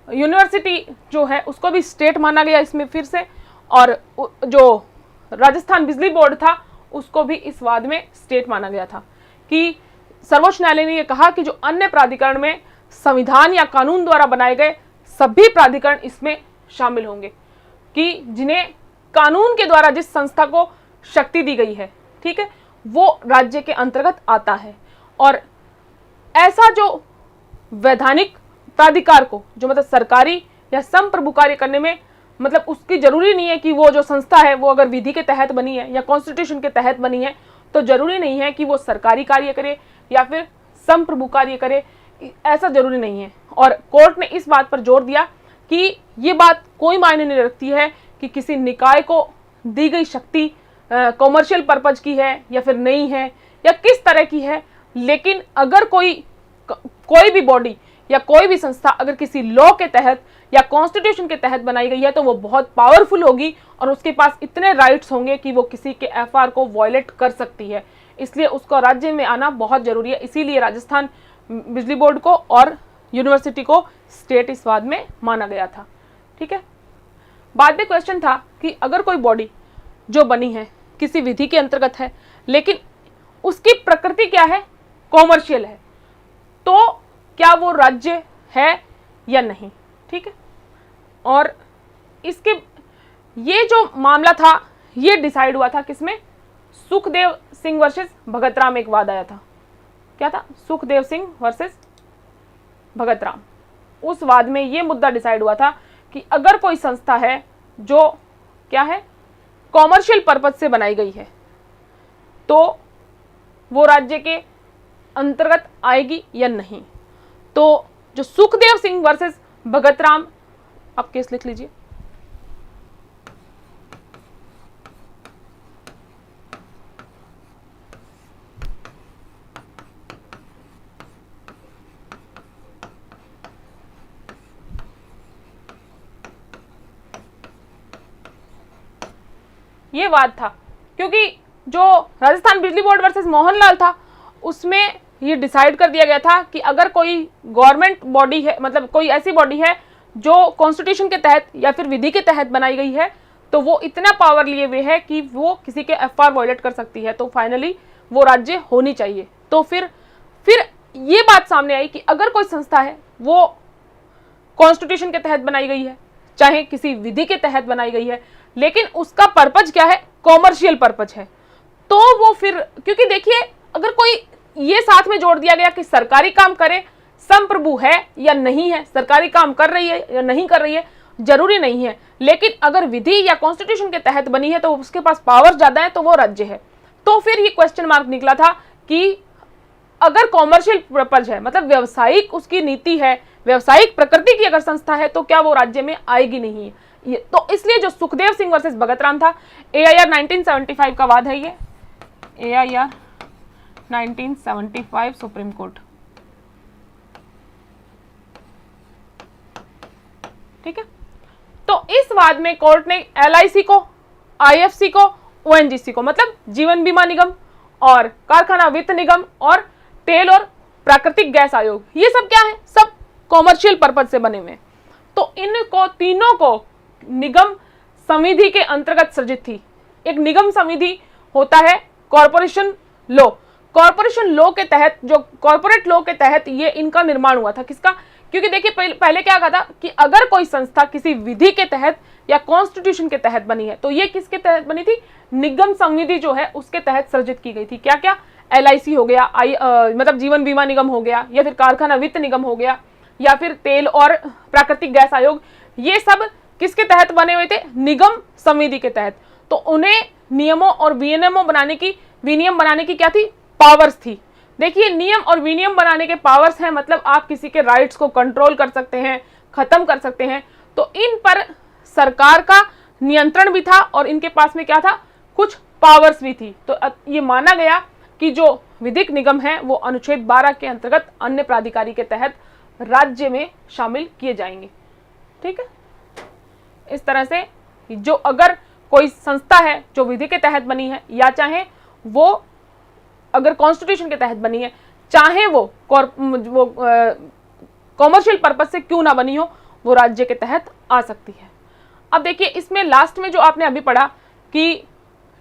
यूनिवर्सिटी जो है उसको भी स्टेट माना गया इसमें फिर से, और जो राजस्थान बिजली बोर्ड था उसको भी इस वाद में स्टेट माना गया था कि सर्वोच्च न्यायालय ने यह कहा कि जो अन्य प्राधिकरण में संविधान या कानून द्वारा बनाए गए सभी प्राधिकरण इसमें शामिल होंगे, कि जिन्हें कानून के द्वारा जिस संस्था को शक्ति दी गई है, ठीक है, वो राज्य के अंतर्गत आता है। और ऐसा जो वैधानिक प्राधिकार को जो मतलब सरकारी या संप्रभु कार्य करने में मतलब उसकी जरूरी नहीं है कि वो जो संस्था है वो अगर विधि के तहत बनी है या कॉन्स्टिट्यूशन के तहत बनी है तो जरूरी नहीं है कि वो सरकारी कार्य करे या फिर संप्रभु कार्य करे, ऐसा जरूरी नहीं है। और कोर्ट ने इस बात पर जोर दिया कि ये बात कोई मायने नहीं रखती है कि किसी निकाय को दी गई शक्ति कॉमर्शियल पर्पज की है या फिर नहीं है या किस तरह की है, लेकिन अगर कोई भी बॉडी या कोई भी संस्था अगर किसी लॉ के तहत या कॉन्स्टिट्यूशन के तहत बनाई गई है तो वो बहुत पावरफुल होगी और उसके पास इतने राइट्स होंगे कि वो किसी के एफआर को वायलेट कर सकती है। इसलिए उसको राज्य में आना बहुत जरूरी है। इसीलिए राजस्थान बिजली बोर्ड को और यूनिवर्सिटी को स्टेट इस वाद में माना गया था, ठीक है। बाद में क्वेश्चन था कि अगर कोई बॉडी जो बनी है किसी विधि के अंतर्गत है लेकिन उसकी प्रकृति क्या है, कॉमर्शियल है, तो क्या वो राज्य है या नहीं, ठीक है। और इसके ये जो मामला था ये डिसाइड हुआ था किसमें, सुखदेव सिंह वर्सेस भगत राम। एक वाद आया था, क्या था, सुखदेव सिंह वर्सेस भगत राम। उस वाद में ये मुद्दा डिसाइड हुआ था कि अगर कोई संस्था है जो क्या है कॉमर्शियल पर्पज से बनाई गई है तो वो राज्य के अंतर्गत आएगी या नहीं। तो जो सुखदेव सिंह वर्सेस भगत राम, आप केस लिख लीजिए। ये वाद था क्योंकि जो राजस्थान बिजली बोर्ड वर्सेस मोहनलाल था उसमें ये डिसाइड कर दिया गया था कि अगर कोई गवर्नमेंट बॉडी है मतलब कोई ऐसी बॉडी है जो कॉन्स्टिट्यूशन के तहत या फिर विधि के तहत बनाई गई है तो वो इतना पावर लिए हुए है कि वो किसी के एफआर वायलेट कर सकती है, तो फाइनली वो राज्य होनी चाहिए। तो फिर ये बात सामने आई कि अगर कोई संस्था है वो कॉन्स्टिट्यूशन के तहत बनाई गई है चाहे किसी विधि के तहत बनाई गई है लेकिन उसका पर्पज क्या है, कॉमर्शियल पर्पज है, तो वो फिर क्योंकि देखिए अगर कोई ये साथ में जोड़ दिया गया कि सरकारी काम करे, संप्रभु है या नहीं है, सरकारी काम कर रही है या नहीं कर रही है जरूरी नहीं है, लेकिन अगर विधि या कॉन्स्टिट्यूशन के तहत बनी है तो उसके पास पावर ज्यादा है तो वो राज्य है। तो फिर ये क्वेश्चन मार्क निकला था कि अगर कॉमर्शियल पर्पज है मतलब व्यवसायिक उसकी नीति है, व्यवसायिक प्रकृति की अगर संस्था है तो क्या वो राज्य में आएगी नहीं है। तो इसलिए जो सुखदेव सिंह वर्सेस भगत राम था, AIR 1975 का वाद है, ये AIR 1975 सुप्रीम कोर्ट, ठीक है। तो इस वाद में कोर्ट ने LIC को, IFC को, ONGC को मतलब जीवन बीमा निगम और कारखाना वित्त निगम और तेल और प्राकृतिक गैस आयोग, ये सब क्या है, सब कॉमर्शियल पर्पज से बने हुए हैं। तो इनको तीनों को निगम संविधि के अंतर्गत सृजित थी। एक निगम संविधि होता है कॉर्पोरेशन लॉ, कॉर्पोरेशन लॉ के तहत जो कॉर्पोरेट लॉ के तहत ये इनका निर्माण हुआ था। किसका, क्योंकि देखिए पहले क्या कहा था कि अगर कोई संस्था किसी विधि के तहत या कॉन्स्टिट्यूशन के तहत बनी है तो ये किसके तहत बनी थी, निगम संविधि जो है उसके तहत सृजित की गई थी। क्या क्या, LIC हो गया, मतलब जीवन बीमा निगम हो गया, या फिर कारखाना वित्त निगम हो गया, या फिर तेल और प्राकृतिक गैस आयोग, ये सब किसके तहत बने हुए थे? निगम संविधि के तहत। तो उन्हें नियमों और विनियम बनाने की क्या थी? पावर्स थी। देखिए, नियम और विनियम बनाने के पावर्स हैं, मतलब आप किसी के राइट्स को कंट्रोल कर सकते हैं, खत्म कर सकते हैं। तो इन पर सरकार का नियंत्रण भी था और इनके पास में क्या था? कुछ पावर्स भी थी। तो ये माना गया कि जो विधिक निगम है वो अनुच्छेद 12 के अंतर्गत अन्य प्राधिकारी के तहत राज्य में शामिल किए जाएंगे। ठीक है, इस तरह से जो अगर कोई संस्था है जो विधि के तहत बनी है, या चाहे वो अगर कॉन्स्टिट्यूशन के तहत बनी है, चाहे वो कॉमर्शियल पर्पस से क्यों ना बनी हो, वो राज्य के तहत आ सकती है। अब देखिए, इसमें लास्ट में जो आपने अभी पढ़ा कि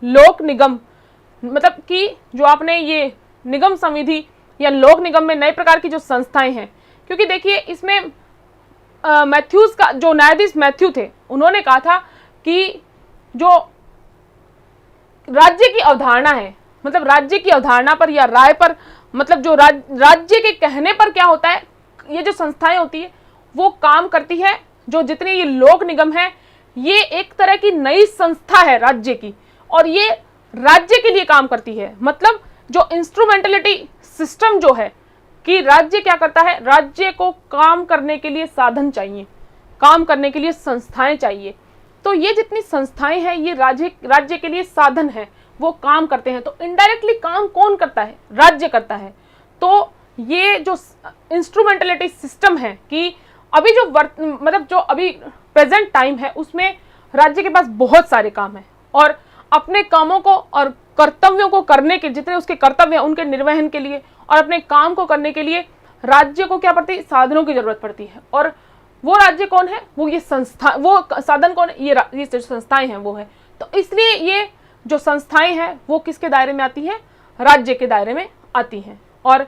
लोक निगम, मतलब कि जो आपने ये निगम संविधि या लोक निगम में नए प्रकार की जो संस्थाएं हैं, क्योंकि देखिए इसमें मैथ्यूज का जो न्यायाधीश मैथ्यू थे, उन्होंने कहा था कि जो राज्य की अवधारणा है, मतलब राज्य की अवधारणा पर या राय पर, मतलब जो राज्य के कहने पर क्या होता है, ये जो संस्थाएं होती है वो काम करती है। जो जितने ये लोक निगम है, ये एक तरह की नई संस्था है राज्य की, और ये राज्य के लिए काम करती है। मतलब जो इंस्ट्रूमेंटलिटी सिस्टम जो है कि राज्य क्या करता है, राज्य को काम करने के लिए साधन चाहिए, काम करने के लिए संस्थाएं चाहिए। तो ये जितनी संस्थाएं हैं ये राज्य के लिए साधन है, वो काम करते हैं। तो इनडायरेक्टली काम कौन करता है? राज्य करता है। तो ये जो इंस्ट्रूमेंटलिटी सिस्टम है कि अभी जो मतलब जो अभी प्रेजेंट टाइम है उसमें राज्य के पास बहुत सारे काम हैं, और अपने कामों को और कर्तव्यों को करने के, जितने उसके कर्तव्य हैं उनके निर्वहन के लिए और अपने काम को करने के लिए राज्य को क्या पड़ती है? साधनों की जरूरत पड़ती है। और वो राज्य कौन है? वो ये संस्था, वो साधन कौन है? ये जो संस्थाएं हैं वो है। तो इसलिए ये जो संस्थाएं हैं वो किसके दायरे में आती हैं? राज्य के दायरे में आती हैं। और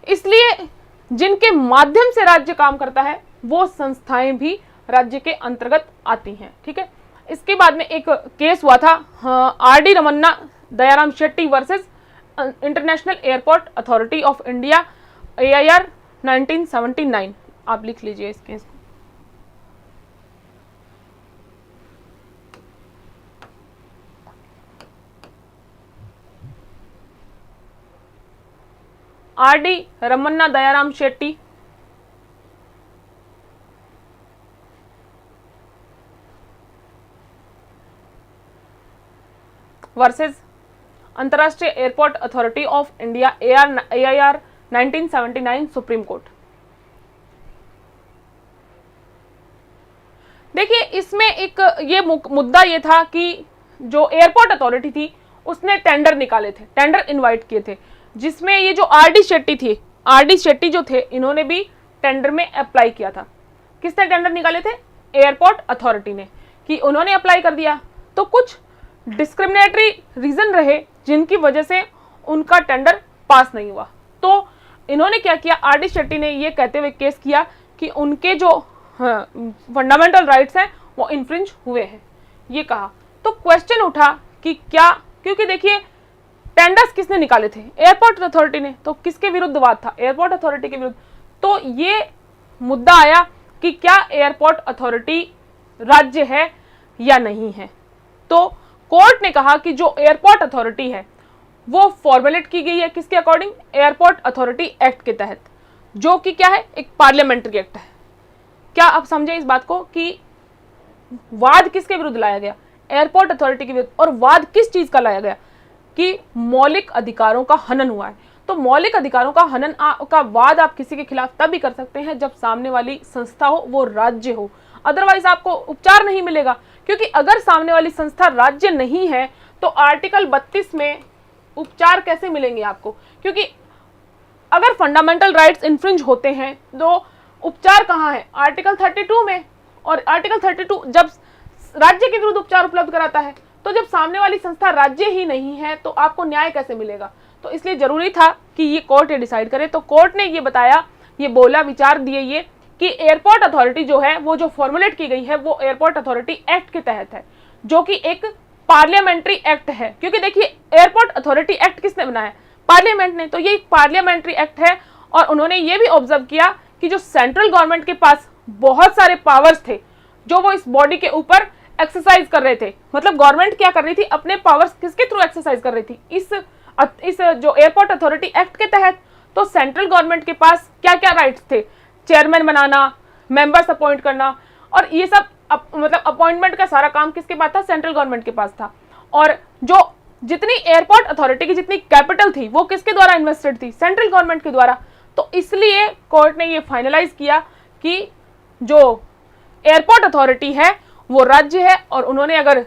इसलिए जिनके माध्यम से राज्य काम करता है वो संस्थाएं भी राज्य के अंतर्गत आती हैं। ठीक है, इसके बाद में एक केस हुआ था RD. Ramanna Dayaram Shetty versus international airport authority of India, AIR 1979। आप लिख लीजिए इस केस को। आर.डी. रमन्ना दयाराम शेट्टी वर्सेस अंतर्राष्ट्रीय airport authority of India, AIR 1979 supreme court. देखिए, इसमें एक ये मुद्दा ये था कि जो एयरपोर्ट अथॉरिटी थी उसने टेंडर निकाले थे, टेंडर इनवाइट किए थे, जिसमें ये जो आर.डी. शेट्टी थी, आर.डी. शेट्टी जो थे, इन्होंने भी टेंडर में अप्लाई किया था। किसने टेंडर निकाले थे? एयरपोर्ट अथॉरिटी ने, कि उन्होंने अप्लाई कर दिया। तो कुछ डिस्क्रिमिनेटरी रीजन रहे जिनकी वजह से उनका टेंडर पास नहीं हुआ। तो इन्होंने क्या किया? आर.डी. शेट्टी ने ये कहते हुए केस किया कि उनके जो फंडामेंटल राइट्स हैं वो इन्फ्रिंज हुए हैं, ये कहा। तो क्वेश्चन उठा कि क्या, क्योंकि देखिए टेंडर्स किसने निकाले थे? एयरपोर्ट अथॉरिटी ने। तो किसके विरुद्ध वाद था? एयरपोर्ट अथॉरिटी के विरुद्ध। तो ये मुद्दा आया कि क्या एयरपोर्ट अथॉरिटी राज्य है या नहीं है। तो कोर्ट ने कहा कि जो एयरपोर्ट अथॉरिटी है वो फॉर्मुलेट की गई है किसके अकॉर्डिंग? एयरपोर्ट अथॉरिटी एक्ट के तहत, जो कि क्या है? एक पार्लियामेंट्री एक्ट है। क्या आप समझे इस बात को कि वाद किसके विरुद्ध लाया गया? एयरपोर्ट अथॉरिटी के विरुद्ध। और वाद किस चीज का लाया गया? कि मौलिक अधिकारों का हनन हुआ है। तो मौलिक अधिकारों का हनन का वाद आप किसी के खिलाफ तब भी कर सकते हैं जब सामने वाली संस्था हो वो राज्य हो, अदरवाइज आपको उपचार नहीं मिलेगा। क्योंकि अगर सामने वाली संस्था राज्य नहीं है तो आर्टिकल 32 में उपचार कैसे मिलेंगे आपको? क्योंकि अगर फंडामेंटल राइट्स इन्फ्रिंज होते हैं तो उपचार कहाँ है? आर्टिकल 32 में। और आर्टिकल 32 जब राज्य के विरुद्ध उपचार उपलब्ध कराता है, तो जब सामने वाली संस्था राज्य ही नहीं है तो आपको न्याय कैसे मिलेगा? तो इसलिए जरूरी था कि ये कोर्ट ये डिसाइड करे। तो कोर्ट ने ये बताया, ये बोला, विचार दिए ये कि एयरपोर्ट अथॉरिटी जो है वो जो फॉर्मुलेट की गई है वो एयरपोर्ट अथॉरिटी एक्ट के तहत है, जो कि एक पार्लियामेंट्री एक्ट है। क्योंकि देखिए एयरपोर्ट अथॉरिटी एक्ट किसने बनाया? पार्लियामेंट ने। तो ये एक पार्लियामेंट्री एक्ट है। और उन्होंने ये भी ऑब्जर्व किया कि जो सेंट्रल गवर्नमेंट के पास बहुत सारे पावर्स थे जो वो इस बॉडी के ऊपर एक्सरसाइज कर रहे थे। मतलब गवर्नमेंट क्या कर रही थी, अपने पावर्स किसके थ्रू एक्सरसाइज कर रही थी, इस जो एयरपोर्ट अथॉरिटी एक्ट के तहत। तो सेंट्रल गवर्नमेंट के पास क्या क्या राइट्स थे, चेयरमैन बनाना, मेंबर्स अपॉइंट करना, और ये सब मतलब अपॉइंटमेंट का सारा काम किसके पास था, सेंट्रल गवर्नमेंट के पास था। और जो जितनी एयरपोर्ट अथॉरिटी की जितनी कैपिटल थी वो किसके द्वारा इन्वेस्टेड थी, सेंट्रल गवर्नमेंट के द्वारा। तो इसलिए कोर्ट ने ये फाइनलाइज किया कि जो एयरपोर्ट अथॉरिटी है वो राज्य है, और उन्होंने अगर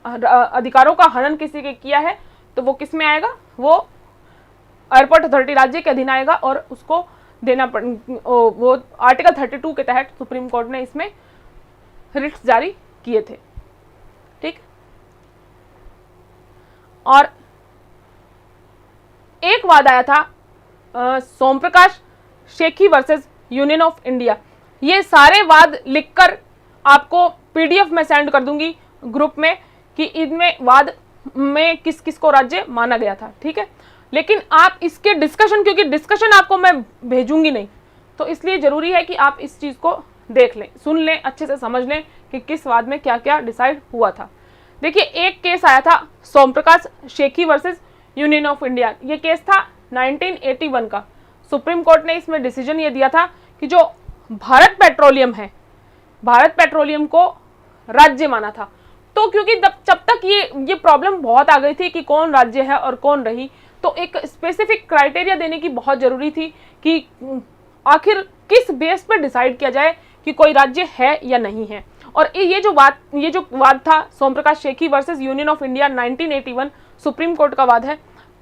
अधिकारों का हनन किसी के किया है तो वो किस में आएगा, वो एयरपोर्ट अथॉरिटी राज्य के अधीन आएगा, और उसको देना वो आर्टिकल 32 के तहत सुप्रीम कोर्ट ने इसमें रिट्स जारी किए थे। ठीक, और एक वाद आया था Som Prakash Shekhi versus union of India. ये सारे वाद लिखकर आपको पीडीएफ में सेंड कर दूंगी ग्रुप में कि इनमें वाद में किस किस को राज्य माना गया था। ठीक है, लेकिन आप इसके डिस्कशन, क्योंकि डिस्कशन आपको मैं भेजूंगी नहीं, तो इसलिए जरूरी है कि आप इस चीज को देख लें, सुन लें, अच्छे से समझ लें कि किस वाद में क्या क्या डिसाइड हुआ था। देखिए, एक केस आया था Som Prakash Shekhi versus union of India. ये केस था 1981 का। सुप्रीम कोर्ट ने इसमें डिसीजन ये दिया था कि जो भारत पेट्रोलियम है, भारत पेट्रोलियम को राज्य माना था। तो क्योंकि जब तक ये प्रॉब्लम बहुत आ गई थी कि कौन राज्य है और कौन रही, तो एक स्पेसिफिक क्राइटेरिया देने की बहुत जरूरी थी कि आखिर किस बेस पर डिसाइड किया जाए कि कोई राज्य है या नहीं है। और ये जो वाद था Som Prakash Shekhi versus union of India 1981 supreme court का वाद है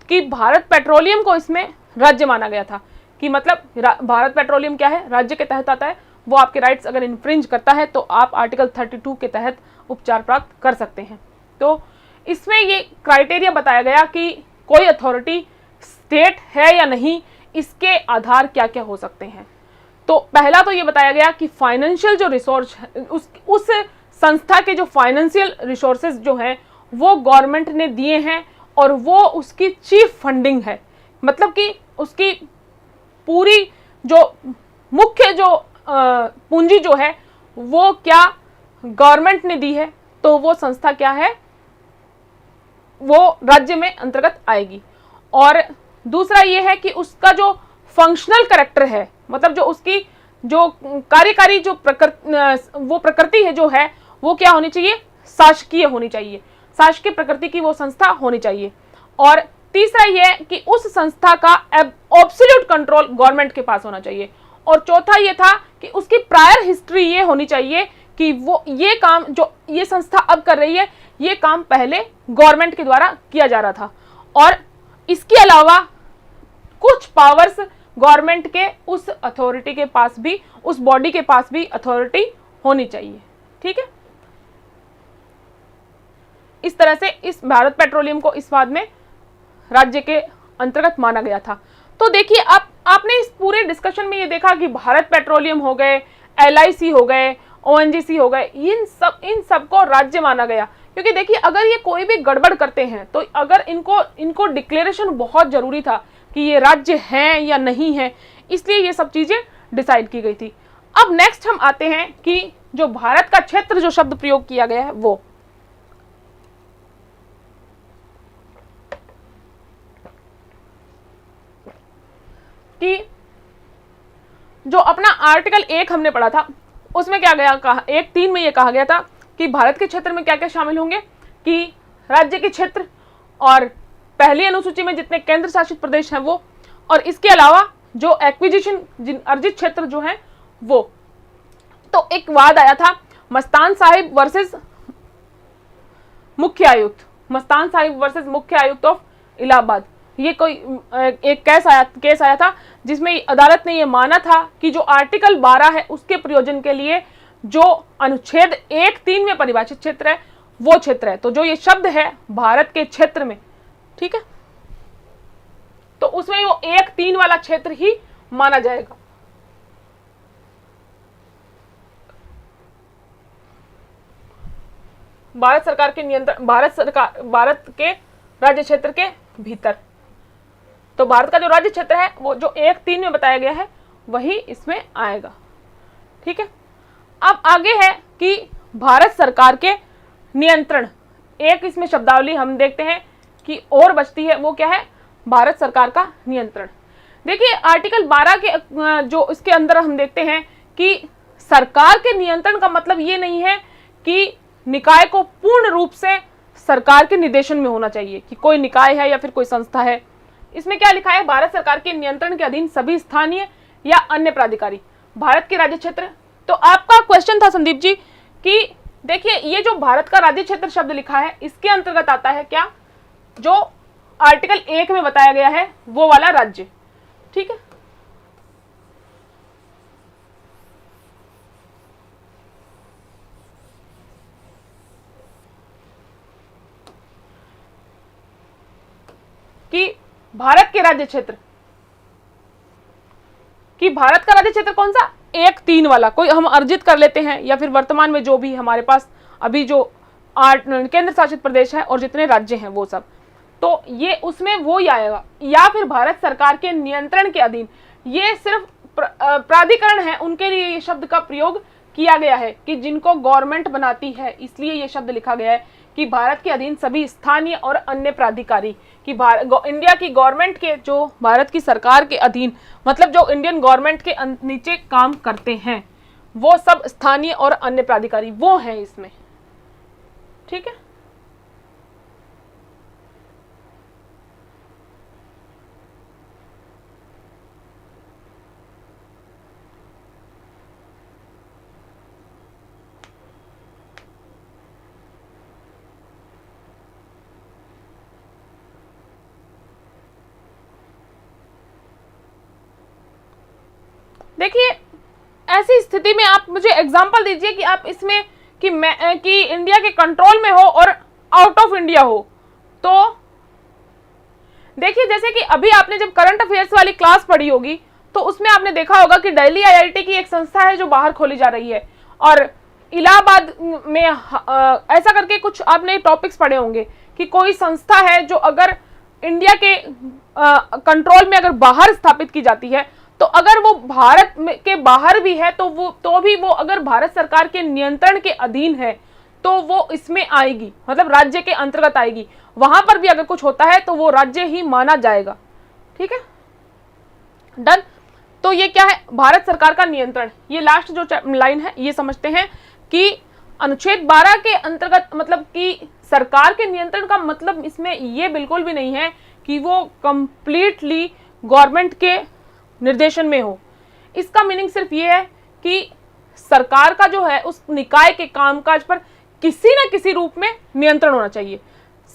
कि भारत पेट्रोलियम को इसमें राज्य माना गया था। कि मतलब भारत पेट्रोलियम क्या है, राज्य के तहत आता है। वो आपके राइट्स अगर इन्फ्रिंज करता है तो आप आर्टिकल 32 के तहत उपचार प्राप्त कर सकते हैं। तो इसमें ये क्राइटेरिया बताया गया कि कोई अथॉरिटी स्टेट है या नहीं, इसके आधार क्या क्या हो सकते हैं। तो पहला तो ये बताया गया कि फाइनेंशियल जो रिसोर्स, उस संस्था के जो फाइनेंशियल रिसोर्सेज जो हैं वो गवर्नमेंट ने दिए हैं, और वो उसकी चीफ फंडिंग है। मतलब कि उसकी पूरी जो मुख्य जो पूंजी जो है वो क्या गवर्नमेंट ने दी है, तो वो संस्था क्या है, वो राज्य में अंतर्गत आएगी। और दूसरा ये है कि उसका जो फंक्शनल कैरेक्टर है, मतलब जो उसकी जो कार्यकारी जो प्रकृति है जो है वो क्या होनी चाहिए, शासकीय होनी चाहिए, शासकीय प्रकृति की वो संस्था होनी चाहिए। और तीसरा ये है कि उस संस्था का एब्सोल्यूट कंट्रोल गवर्नमेंट के पास होना चाहिए। और चौथा ये था कि उसकी प्रायर हिस्ट्री ये होनी चाहिए कि वो ये काम जो ये संस्था अब कर रही है, ये काम पहले गवर्नमेंट के द्वारा किया जा रहा था। और इसके अलावा कुछ पावर्स गवर्नमेंट के उस अथॉरिटी के पास भी, उस बॉडी के पास भी अथॉरिटी होनी चाहिए। ठीक है, इस तरह से इस भारत पेट्रोलियम को इस वाद में राज्य के अंतर्गत माना गया था। तो देखिए, आपने इस पूरे डिस्कशन में ये देखा कि भारत पेट्रोलियम हो गए, LIC हो गए, ONGC हो गए, इन सब को राज्य माना गया। क्योंकि देखिए, अगर ये कोई भी गड़बड़ करते हैं तो अगर इनको डिक्लेरेशन बहुत जरूरी था कि ये राज्य हैं या नहीं है, इसलिए ये सब चीजें डिसाइड की गई थी। अब नेक्स्ट हम आते हैं कि जो भारत का क्षेत्र जो शब्द प्रयोग किया गया है वो, कि जो अपना आर्टिकल 1 हमने पढ़ा था उसमें क्या गया कहा, 1(3) में ये कहा गया था कि भारत के क्षेत्र में क्या क्या शामिल होंगे, कि राज्य के क्षेत्र और पहली अनुसूची में जितने केंद्र शासित प्रदेश हैं वो, और इसके अलावा जो एक्विजिशन अर्जित क्षेत्र जो है वो। तो एक वाद आया था मस्तान साहिब वर्सेस मुख्य आयुक्त, मस्तान साहिब वर्सेस मुख्य आयुक्त ऑफ इलाहाबाद। ये कोई एक केस आया था जिसमें अदालत ने ये माना था कि जो आर्टिकल 12 है उसके प्रयोजन के लिए जो अनुच्छेद 1(3) में परिभाषित क्षेत्र है वो क्षेत्र है। तो जो ये शब्द है भारत के क्षेत्र में, ठीक है, तो उसमें वो 1(3) वाला क्षेत्र ही माना जाएगा। भारत सरकार के नियंत्रण, भारत के राज्य क्षेत्र के भीतर। तो भारत का जो राज्य क्षेत्र है वो जो 1(3) में बताया गया है वही इसमें आएगा। ठीक है, अब आगे है कि भारत सरकार के नियंत्रण। एक इसमें शब्दावली हम देखते हैं कि और बचती है, वो क्या है, भारत सरकार का नियंत्रण। देखिए आर्टिकल 12 के जो इसके अंदर हम देखते हैं कि सरकार के नियंत्रण का मतलब ये नहीं है कि निकाय को पूर्ण रूप से सरकार के निर्देशन में होना चाहिए, कि कोई निकाय है या फिर कोई संस्था है। इसमें क्या लिखा है, भारत सरकार के नियंत्रण के अधीन सभी स्थानीय या अन्य प्राधिकारी, भारत के राज्य क्षेत्र। तो आपका क्वेश्चन था संदीप जी कि देखिए ये जो भारत का राज्य क्षेत्र शब्द लिखा है, इसके अंतर्गत आता है क्या, जो आर्टिकल 1 में बताया गया है वो वाला राज्य। ठीक है, कि भारत के राज्य क्षेत्र, कि भारत का राज्य क्षेत्र कौन सा, 1-3 वाला कोई हम अर्जित कर लेते हैं, या फिर वर्तमान में जो भी हमारे पास अभी जो केंद्र शासित प्रदेश है और जितने राज्य हैं वो सब, तो ये उसमें वो ही आएगा। या फिर भारत सरकार के नियंत्रण के अधीन, ये सिर्फ प्राधिकरण है उनके लिए ये शब्द का प्रयोग किया गया है कि जिनको गवर्नमेंट बनाती है, इसलिए ये शब्द लिखा गया है कि भारत के अधीन सभी स्थानीय और अन्य प्राधिकारी, कि इंडिया की गवर्नमेंट के, जो भारत की सरकार के अधीन, मतलब जो इंडियन गवर्नमेंट के नीचे काम करते हैं, वो सब स्थानीय और अन्य प्राधिकारी वो हैं इसमें। ठीक है, देखिए ऐसी स्थिति में आप मुझे एग्जांपल दीजिए कि आप इसमें कि इंडिया के कंट्रोल में हो और आउट ऑफ इंडिया हो। तो देखिए जैसे कि अभी आपने जब करंट अफेयर्स वाली क्लास पढ़ी होगी तो उसमें आपने देखा होगा कि दिल्ली आईआईटी की एक संस्था है जो बाहर खोली जा रही है, और इलाहाबाद में ऐसा करके कुछ आपने टॉपिक्स पढ़े होंगे कि कोई संस्था है जो अगर इंडिया के कंट्रोल में अगर बाहर स्थापित की जाती है, तो अगर वो भारत के बाहर भी है तो भी वो अगर भारत सरकार के नियंत्रण के अधीन है तो वो इसमें आएगी, मतलब राज्य के अंतर्गत आएगी। वहां पर भी अगर कुछ होता है तो वो राज्य ही माना जाएगा। ठीक है, डन। तो ये क्या है, भारत सरकार का नियंत्रण। ये लास्ट जो लाइन है ये समझते हैं कि अनुच्छेद 12 के अंतर्गत, मतलब कि सरकार के नियंत्रण का मतलब इसमें ये बिल्कुल भी नहीं है कि वो कंप्लीटली गवर्नमेंट के निर्देशन में हो। इसका मीनिंग सिर्फ ये है कि सरकार का जो है उस निकाय के कामकाज पर किसी न किसी रूप में नियंत्रण होना चाहिए।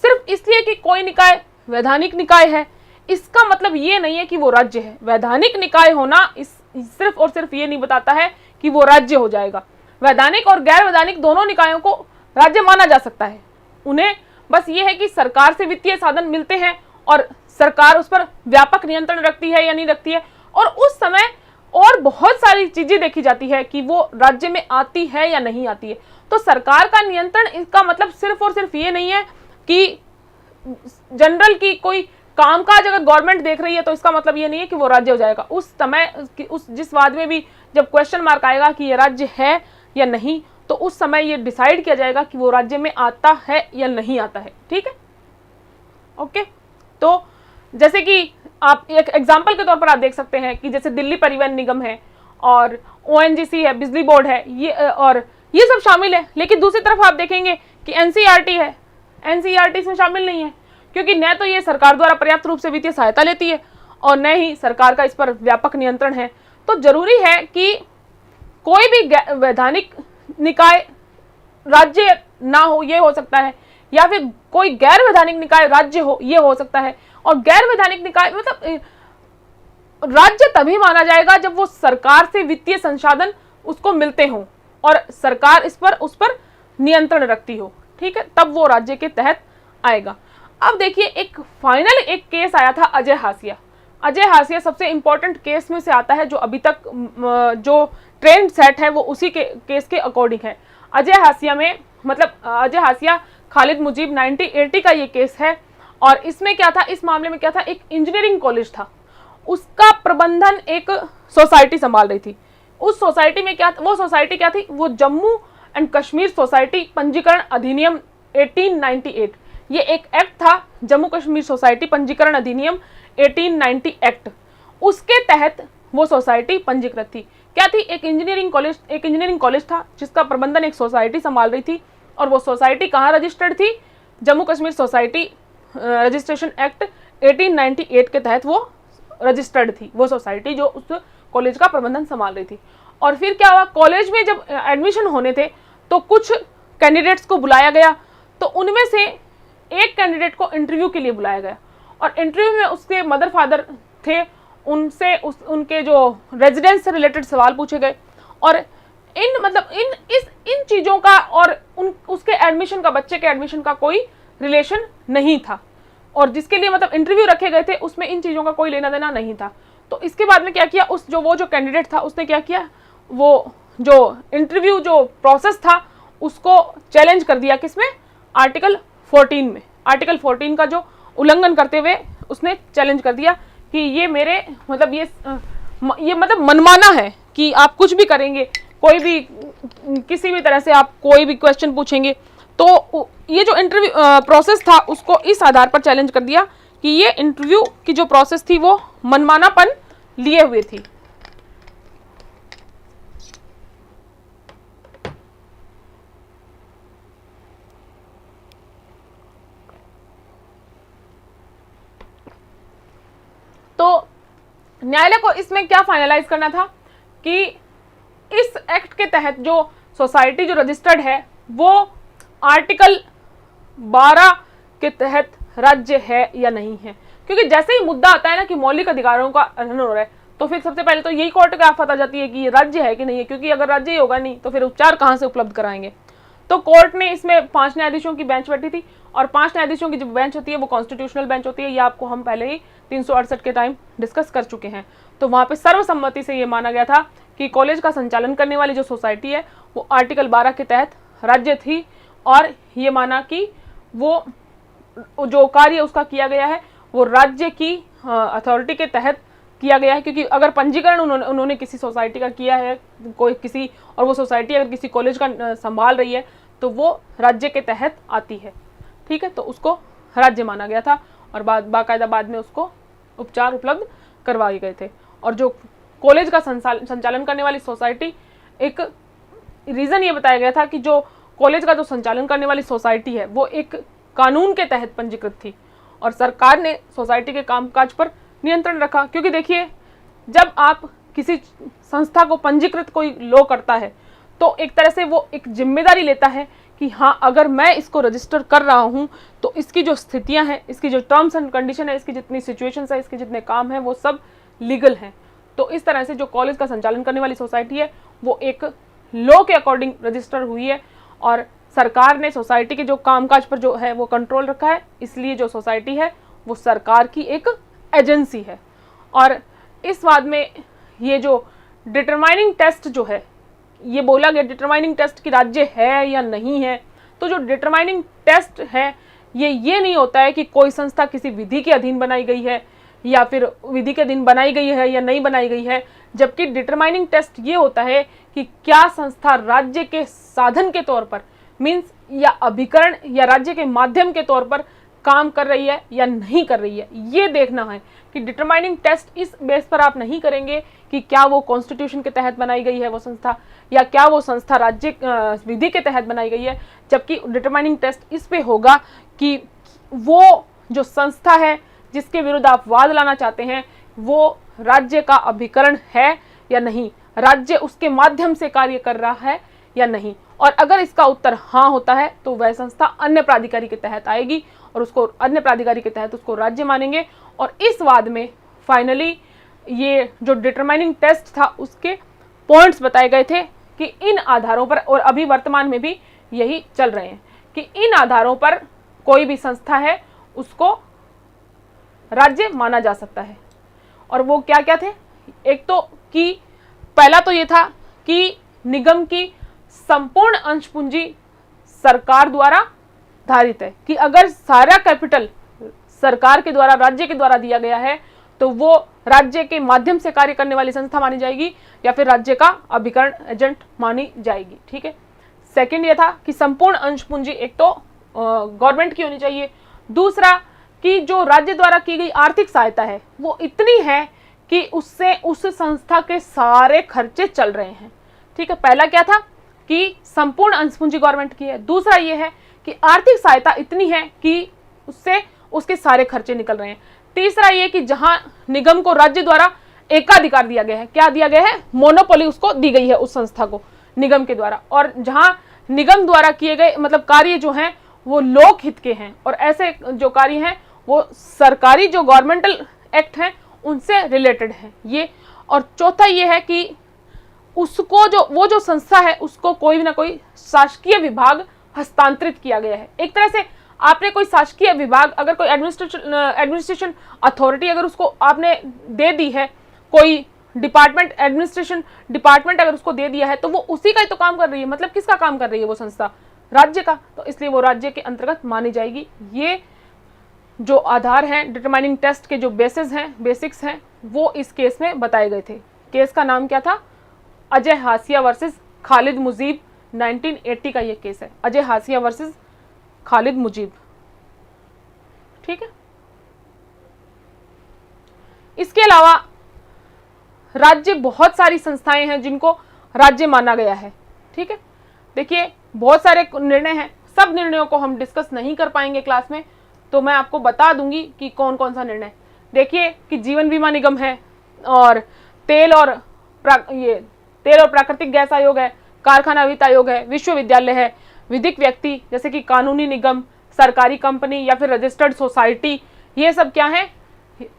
सिर्फ इसलिए कि कोई निकाय वैधानिक निकाय है, इसका मतलब ये नहीं है कि वो राज्य है। वैधानिक निकाय होना सिर्फ और सिर्फ ये नहीं बताता है कि वो राज्य हो जाएगा। वैधानिक और गैर वैधानिक दोनों निकायों को राज्य माना जा सकता है। उन्हें बस ये है कि सरकार से वित्तीय साधन मिलते हैं और सरकार उस पर व्यापक नियंत्रण रखती है या नहीं रखती है, और उस समय और बहुत सारी चीजें देखी जाती है कि वो राज्य में आती है या नहीं आती है। तो सरकार का नियंत्रण, इसका मतलब सिर्फ और सिर्फ ये नहीं है कि जनरल की कोई कामकाज अगर गवर्नमेंट देख रही है तो इसका मतलब ये नहीं है कि वो राज्य हो जाएगा। उस समय जिस बाद में भी जब क्वेश्चन मार्क आएगा कि ये राज्य है या नहीं, तो उस समय ये डिसाइड किया जाएगा कि वो राज्य में आता है या नहीं आता है। ठीक है, ओके। तो जैसे कि आप एक एग्जाम्पल के तौर पर आप देख सकते हैं कि जैसे दिल्ली परिवहन निगम है और ओएनजीसी है, बिजली बोर्ड है, ये सब शामिल है। लेकिन दूसरी तरफ आप देखेंगे कि एनसीईआरटी है, एनसीईआरटी इसमें शामिल नहीं है, क्योंकि न तो ये सरकार द्वारा पर्याप्त रूप से वित्तीय सहायता लेती है और न ही सरकार का इस पर व्यापक नियंत्रण है। तो जरूरी है कि कोई भी वैधानिक निकाय राज्य ना हो, ये हो सकता है, या फिर कोई गैर वैधानिक निकाय राज्य हो, ये हो सकता है। और गैर वैधानिक निकाय मतलब राज्य तभी माना जाएगा जब वो सरकार से वित्तीय संसाधन उसको मिलते हों और सरकार उस पर नियंत्रण रखती हो। ठीक है, तब वो राज्य के तहत आएगा। अब देखिए एक फाइनल एक केस आया था अजय हासिया। अजय हासिया सबसे इंपॉर्टेंट केस में से आता है, जो अभी तक जो ट्रेंड सेट है वो उसी के केस के अकॉर्डिंग है। अजय हासिया में मतलब अजय हासिया खालिद मुजीब 1980 का ये केस है। और इसमें क्या था, इस मामले में क्या था, एक इंजीनियरिंग कॉलेज था, उसका प्रबंधन एक सोसाइटी संभाल रही थी। उस सोसाइटी में क्या, वो सोसाइटी क्या थी, वो जम्मू एंड कश्मीर सोसाइटी पंजीकरण अधिनियम 1898। ये एक एक्ट था, जम्मू कश्मीर सोसाइटी पंजीकरण अधिनियम 1890 एक्ट। उसके तहत वो सोसाइटी पंजीकृत थी। क्या थी? एक इंजीनियरिंग कॉलेज था जिसका प्रबंधन एक सोसाइटी संभाल रही थी, और वो सोसाइटी कहाँ रजिस्टर्ड थी? Jammu Kashmir society registration act 1898 के तहत वो रजिस्टर्ड थी, वो सोसाइटी जो उस कॉलेज का प्रबंधन संभाल रही थी। और फिर क्या हुआ, कॉलेज में जब एडमिशन होने थे तो कुछ कैंडिडेट्स को बुलाया गया, तो उनमें से एक कैंडिडेट को इंटरव्यू के लिए बुलाया गया, और इंटरव्यू में उसके मदर फादर थे, उनसे उनके जो रेजिडेंस से रिलेटेड सवाल पूछे गए, और इन चीज़ों का और उसके एडमिशन का, बच्चे के एडमिशन का कोई रिलेशन नहीं था, और जिसके लिए इंटरव्यू रखे गए थे उसमें इन चीज़ों का कोई लेना देना नहीं था। तो इसके बाद में क्या किया, वो जो कैंडिडेट था उसने क्या किया, वो जो इंटरव्यू जो प्रोसेस था उसको चैलेंज कर दिया। किसमें? आर्टिकल 14 में। आर्टिकल 14 का जो उल्लंघन करते हुए उसने चैलेंज कर दिया कि ये मेरे ये मनमाना है कि आप कुछ भी करेंगे, कोई भी किसी भी तरह से आप कोई भी क्वेश्चन पूछेंगे। तो ये जो इंटरव्यू प्रोसेस था उसको इस आधार पर चैलेंज कर दिया कि ये इंटरव्यू की जो प्रोसेस थी वो मनमानापन लिए हुए थी। तो न्यायालय को इसमें क्या फाइनलाइज करना था कि इस एक्ट के तहत जो सोसाइटी जो रजिस्टर्ड है वो आर्टिकल 12 के तहत राज्य है या नहीं है। क्योंकि जैसे ही मुद्दा आता है ना कि मौलिक अधिकारों का हनन हो रहा है, तो फिर सबसे पहले तो यही कोर्ट का आफत आ जाती है कि ये राज्य है कि नहीं है, क्योंकि अगर राज्य ही होगा नहीं तो फिर उपचार कहाँ से उपलब्ध कराएंगे। तो कोर्ट ने इसमें 5 न्यायाधीशों की बेंच बैठी थी, और 5 न्यायाधीशों की जो बेंच होती है वो कॉन्स्टिट्यूशनल बेंच होती है। ये आपको हम पहले ही 368 के टाइम डिस्कस कर चुके हैं। तो वहाँ पे सर्वसम्मति से ये माना गया था कि कॉलेज का संचालन करने वाली जो सोसाइटी है वो आर्टिकल 12 के तहत राज्य थी, और ये माना कि वो जो कार्य उसका किया गया है वो राज्य की अथॉरिटी के तहत किया गया है। क्योंकि अगर पंजीकरण उन्होंने किसी सोसाइटी का किया है, कोई किसी, और वो सोसाइटी अगर किसी कॉलेज का संभाल रही है तो वो राज्य के तहत आती है। ठीक है, तो उसको राज्य माना गया था, और बाकायदा बाद में उसको उपचार उपलब्ध करवाए गए थे। और जो कॉलेज का संचालन करने वाली सोसाइटी, एक रीज़न ये बताया गया था कि जो कॉलेज का जो संचालन करने वाली सोसाइटी है वो एक कानून के तहत पंजीकृत थी, और सरकार ने सोसाइटी के कामकाज पर नियंत्रण रखा। क्योंकि देखिए, जब आप किसी संस्था को पंजीकृत कोई लो करता है तो एक तरह से वो एक जिम्मेदारी लेता है कि हाँ, अगर मैं इसको रजिस्टर कर रहा हूँ तो इसकी जो स्थितियाँ हैं, इसकी जो टर्म्स एंड कंडीशन है, इसकी जितनी सिचुएशंस है, इसके जितने काम हैं वो सब लीगल हैं। तो इस तरह से जो कॉलेज का संचालन करने वाली सोसाइटी है वो एक लॉ के अकॉर्डिंग रजिस्टर हुई है, और सरकार ने सोसाइटी के जो कामकाज पर जो है वो कंट्रोल रखा है। इसलिए जो सोसाइटी है वो सरकार की एक एजेंसी है। और इस बात में ये जो डिटरमाइनिंग टेस्ट जो है, ये बोला गया डिटरमाइनिंग टेस्ट की राज्य है या नहीं है। तो जो डिटरमाइनिंग टेस्ट है ये नहीं होता है कि कोई संस्था किसी विधि के अधीन बनाई गई है या फिर विधि के अधीन बनाई गई है या नहीं बनाई गई है, जबकि डिटरमाइनिंग टेस्ट ये होता है कि क्या संस्था राज्य के साधन के तौर पर, मीन्स या अभिकरण या राज्य के माध्यम के तौर पर काम कर रही है या नहीं कर रही है। ये देखना है कि डिटरमाइनिंग टेस्ट इस बेस पर आप नहीं करेंगे कि क्या वो कॉन्स्टिट्यूशन के तहत बनाई गई है वो संस्था, या क्या वो संस्था राज्य विधि के तहत बनाई गई है, जबकि डिटरमाइनिंग टेस्ट इस पे होगा कि वो जो संस्था है जिसके विरुद्ध आप वाद लाना चाहते हैं वो राज्य का अभिकरण है या नहीं, राज्य उसके माध्यम से कार्य कर रहा है या नहीं। और अगर इसका उत्तर हाँ होता है तो वह संस्था अन्य प्राधिकारी के तहत आएगी, और उसको अन्य प्राधिकारी के तहत उसको राज्य मानेंगे। और इस वाद में फाइनली ये जो डिटरमाइनिंग टेस्ट था उसके पॉइंट्स बताए गए थे कि इन आधारों पर, और अभी वर्तमान में भी यही चल रहे हैं कि इन आधारों पर कोई भी संस्था है उसको राज्य माना जा सकता है। और वो क्या क्या थे? एक तो कि पहला तो ये था कि निगम की संपूर्ण अंश पूंजी सरकार द्वारा धारित है, कि अगर सारा कैपिटल सरकार के द्वारा, राज्य के द्वारा दिया गया है तो वो राज्य के माध्यम से कार्य करने वाली संस्था मानी जाएगी या फिर राज्य का अभिकरण एजेंट मानी जाएगी। ठीक है। सेकंड ये था कि संपूर्ण अंश पूंजी एक तो गवर्नमेंट की होनी चाहिए, दूसरा कि जो राज्य द्वारा की गई आर्थिक सहायता है वो इतनी है कि उससे उस संस्था के सारे खर्चे चल रहे हैं। ठीक है, पहला क्या था कि संपूर्ण अंश पूंजी गवर्नमेंट की है, दूसरा ये है कि आर्थिक सहायता इतनी है कि उससे उसके सारे खर्चे निकल रहे हैं, तीसरा ये कि जहां निगम को राज्य द्वारा एकाधिकार दिया गया है, क्या दिया गया है, मोनोपोली उसको दी गई है उस संस्था को निगम के द्वारा, और जहां निगम द्वारा किए गए मतलब कार्य जो हैं वो लोक हित के हैं और ऐसे जो कार्य हैं वो सरकारी जो गवर्नमेंटल एक्ट हैं उनसे रिलेटेड है ये। और चौथा ये है कि उसको जो संस्था है उसको कोई ना कोई शासकीय विभाग हस्तांतरित किया गया है। एक तरह से आपने कोई शासकीय विभाग, अगर कोई एडमिनिस्ट्रेशन अथॉरिटी अगर उसको आपने दे दी है, कोई डिपार्टमेंट, एडमिनिस्ट्रेशन डिपार्टमेंट अगर उसको दे दिया है तो वो उसी का ही तो काम कर रही है। मतलब किसका काम कर रही है वो संस्था, राज्य का, तो इसलिए वो राज्य के अंतर्गत मानी जाएगी। ये जो आधार हैं, डिटरमाइनिंग टेस्ट के जो बेसिक्स हैं वो इस केस में बताए गए थे। केस का नाम क्या था, अजय हासिया वर्सेस खालिद मुजीब, 1980 का ये केस है, अजय हासिया वर्सेस खालिद मुजीब। ठीक है, इसके अलावा राज्य, बहुत सारी संस्थाएं हैं जिनको राज्य माना गया है। ठीक है, देखिए बहुत सारे निर्णय हैं, सब निर्णयों को हम डिस्कस नहीं कर पाएंगे क्लास में, तो मैं आपको बता दूंगी कि कौन कौन सा निर्णय। देखिए कि जीवन बीमा निगम है, और तेल और प्राकृतिक गैस आयोग है, कारखाना वित्त आयोग है, विश्वविद्यालय है, विधिक व्यक्ति जैसे कि कानूनी निगम, सरकारी कंपनी या फिर रजिस्टर्ड सोसाइटी, ये सब क्या है,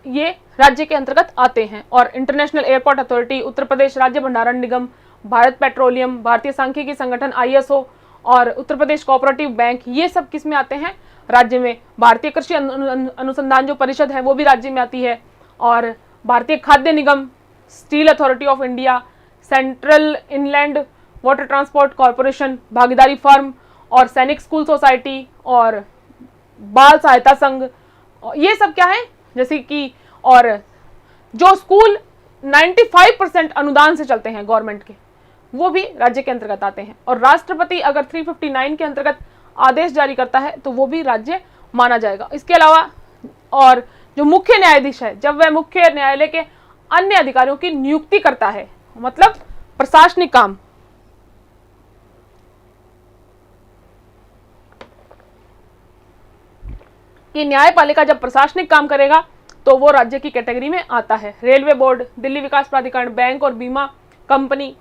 ये राज्य के अंतर्गत आते हैं। और international airport authority, Uttar Pradesh राज्य भंडारण निगम, भारत पेट्रोलियम, भारतीय सांख्यिकी संगठन ISO और उत्तर प्रदेश कोऑपरेटिव बैंक, ये सब किस में आते हैं, राज्य में। भारतीय कृषि अनुसंधान जो परिषद है वो भी राज्य में आती है, और भारतीय खाद्य निगम, steel authority of India, central inland water transport corporation, भागीदारी फर्म और सैनिक स्कूल सोसाइटी और बाल सहायता संघ, ये सब क्या है, जैसे कि, और जो स्कूल 95% अनुदान से चलते हैं गवर्नमेंट के, वो भी राज्य के अंतर्गत आते हैं। और राष्ट्रपति अगर 359 के अंतर्गत आदेश जारी करता है तो वो भी राज्य माना जाएगा। इसके अलावा और जो मुख्य न्यायाधीश है, जब वह मुख्य न्यायालय के अन्य अधिकारियों की नियुक्ति करता है, मतलब प्रशासनिक काम, कि न्यायपालिका जब प्रशासनिक काम करेगा तो वो राज्य की कैटेगरी में आता है। रेलवे बोर्ड, दिल्ली विकास प्राधिकरण, बैंक और बीमा कंपनी,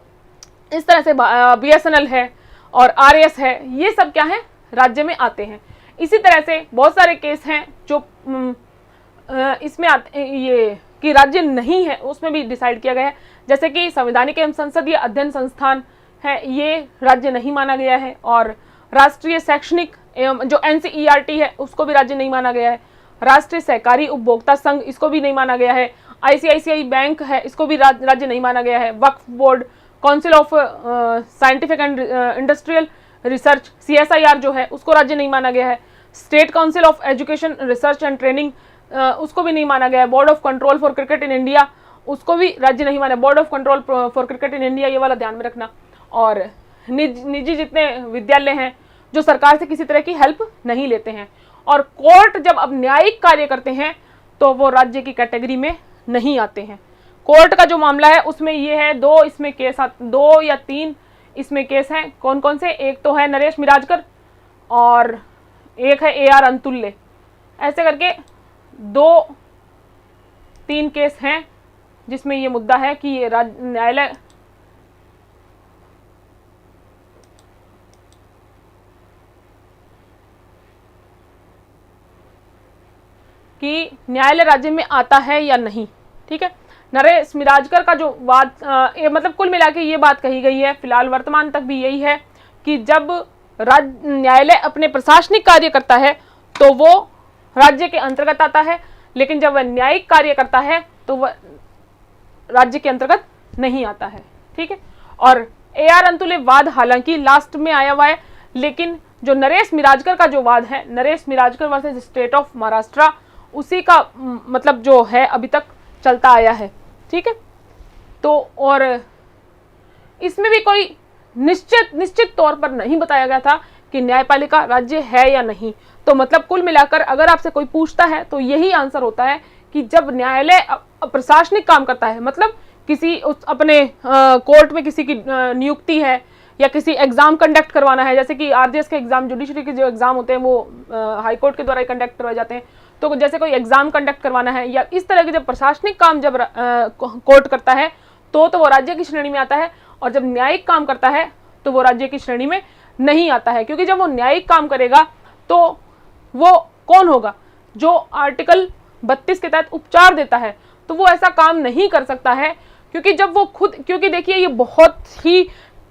इस तरह से BSNL है और RAS है, ये सब क्या है, राज्य में आते हैं। इसी तरह से बहुत सारे केस हैं जो इसमें आते, ये कि राज्य नहीं है, उसमें भी डिसाइड किया गया है। जैसे कि संवैधानिक एवं संसदीय अध्ययन संस्थान है, ये राज्य नहीं माना गया है, और राष्ट्रीय शैक्षणिक एवं जो NCERT है उसको भी राज्य नहीं माना गया है। राष्ट्रीय सहकारी उपभोक्ता संघ, इसको भी नहीं माना गया है। ICICI बैंक है, इसको भी राज्य नहीं माना गया है। वक्फ board, council of scientific and industrial research CSIR जो है उसको राज्य नहीं माना गया है। State council of education research and training, उसको भी नहीं माना गया है। Board of control for cricket in India, उसको भी राज्य नहीं माना। Board of control for cricket in India, ये वाला ध्यान में रखना। और निजी जितने विद्यालय हैं जो सरकार से किसी तरह की हेल्प नहीं लेते हैं, और कोर्ट जब अब न्यायिक कार्य करते हैं तो वो राज्य की कैटेगरी में नहीं आते हैं। कोर्ट का जो मामला है उसमें ये है, दो इसमें केस, 2 या 3 इसमें केस हैं। कौन कौन से, एक तो है नरेश मिराजकर और एक है AR अंतुल्य, ऐसे करके 2-3 केस हैं जिसमें ये मुद्दा है कि ये न्यायालय कि न्यायालय राज्य में आता है या नहीं। ठीक है, नरेश मिराजकर का जो वाद, मतलब कुल मिला के ये बात कही गई है, फिलहाल वर्तमान तक भी यही है कि जब न्यायालय अपने प्रशासनिक कार्य करता है तो वो राज्य के अंतर्गत आता है, लेकिन जब वह न्यायिक कार्य करता है तो वह राज्य के अंतर्गत नहीं आता है। ठीक है, और AR अंतुल्य वाद हालांकि लास्ट में आया हुआ है, लेकिन जो नरेश मिराजकर का जो वाद है, Naresh Mirajkar versus state of Maharashtra, उसी का मतलब जो है अभी तक चलता आया है। ठीक है, तो और इसमें भी कोई निश्चित तौर पर नहीं बताया गया था कि न्यायपालिका राज्य है या नहीं। तो मतलब कुल मिलाकर अगर आपसे कोई पूछता है तो यही आंसर होता है कि जब न्यायालय प्रशासनिक काम करता है, मतलब किसी अपने कोर्ट में किसी की नियुक्ति है या किसी एग्जाम कंडक्ट करवाना है, जैसे कि आरजेएस के एग्जाम, जुडिशरी के जो एग्जाम होते हैं वो हाई कोर्ट के द्वारा कंडक्ट करवाए जाते हैं। तो जैसे कोई एग्जाम कंडक्ट करवाना है या इस तरह के जब प्रशासनिक काम जब कोर्ट करता है तो वो राज्य की श्रेणी में आता है, और जब न्यायिक काम करता है तो वो राज्य की श्रेणी में नहीं आता है। क्योंकि जब वो न्यायिक काम करेगा तो वो कौन होगा, जो आर्टिकल 32 के तहत उपचार देता है, तो वो ऐसा काम नहीं कर सकता है। क्योंकि जब वो खुद, क्योंकि देखिए ये बहुत ही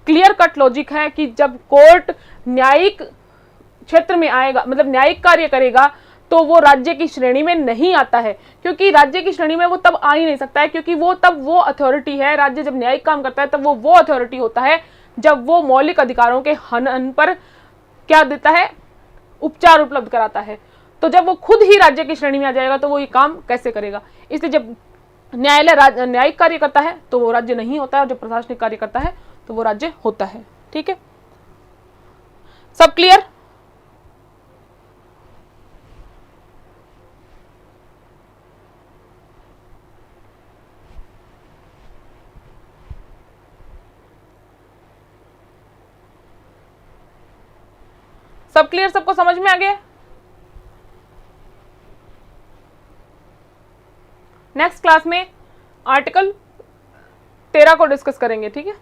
क्लियर कट लॉजिक है कि जब कोर्ट न्यायिक क्षेत्र में आएगा, मतलब न्यायिक कार्य करेगा, तो वो राज्य की श्रेणी में नहीं आता है। क्योंकि राज्य की श्रेणी में वो तब आ ही नहीं सकता है, क्योंकि वो तब वो अथॉरिटी है, राज्य जब न्यायिक काम करता है तब वो अथॉरिटी होता है जब वो मौलिक अधिकारों के हनन पर क्या देता है, उपचार उपलब्ध कराता है। तो जब वो खुद ही राज्य की श्रेणी में आ जाएगा तो वो ये काम कैसे करेगा। इसलिए जब न्यायालय न्यायिक कार्य करता है तो वो राज्य नहीं होता है, और जब प्रशासनिक कार्य करता है तो वो राज्य होता है। ठीक है, सब क्लियर? सब क्लियर, सबको समझ में आ गया? नेक्स्ट क्लास में आर्टिकल 13 को डिस्कस करेंगे। ठीक है।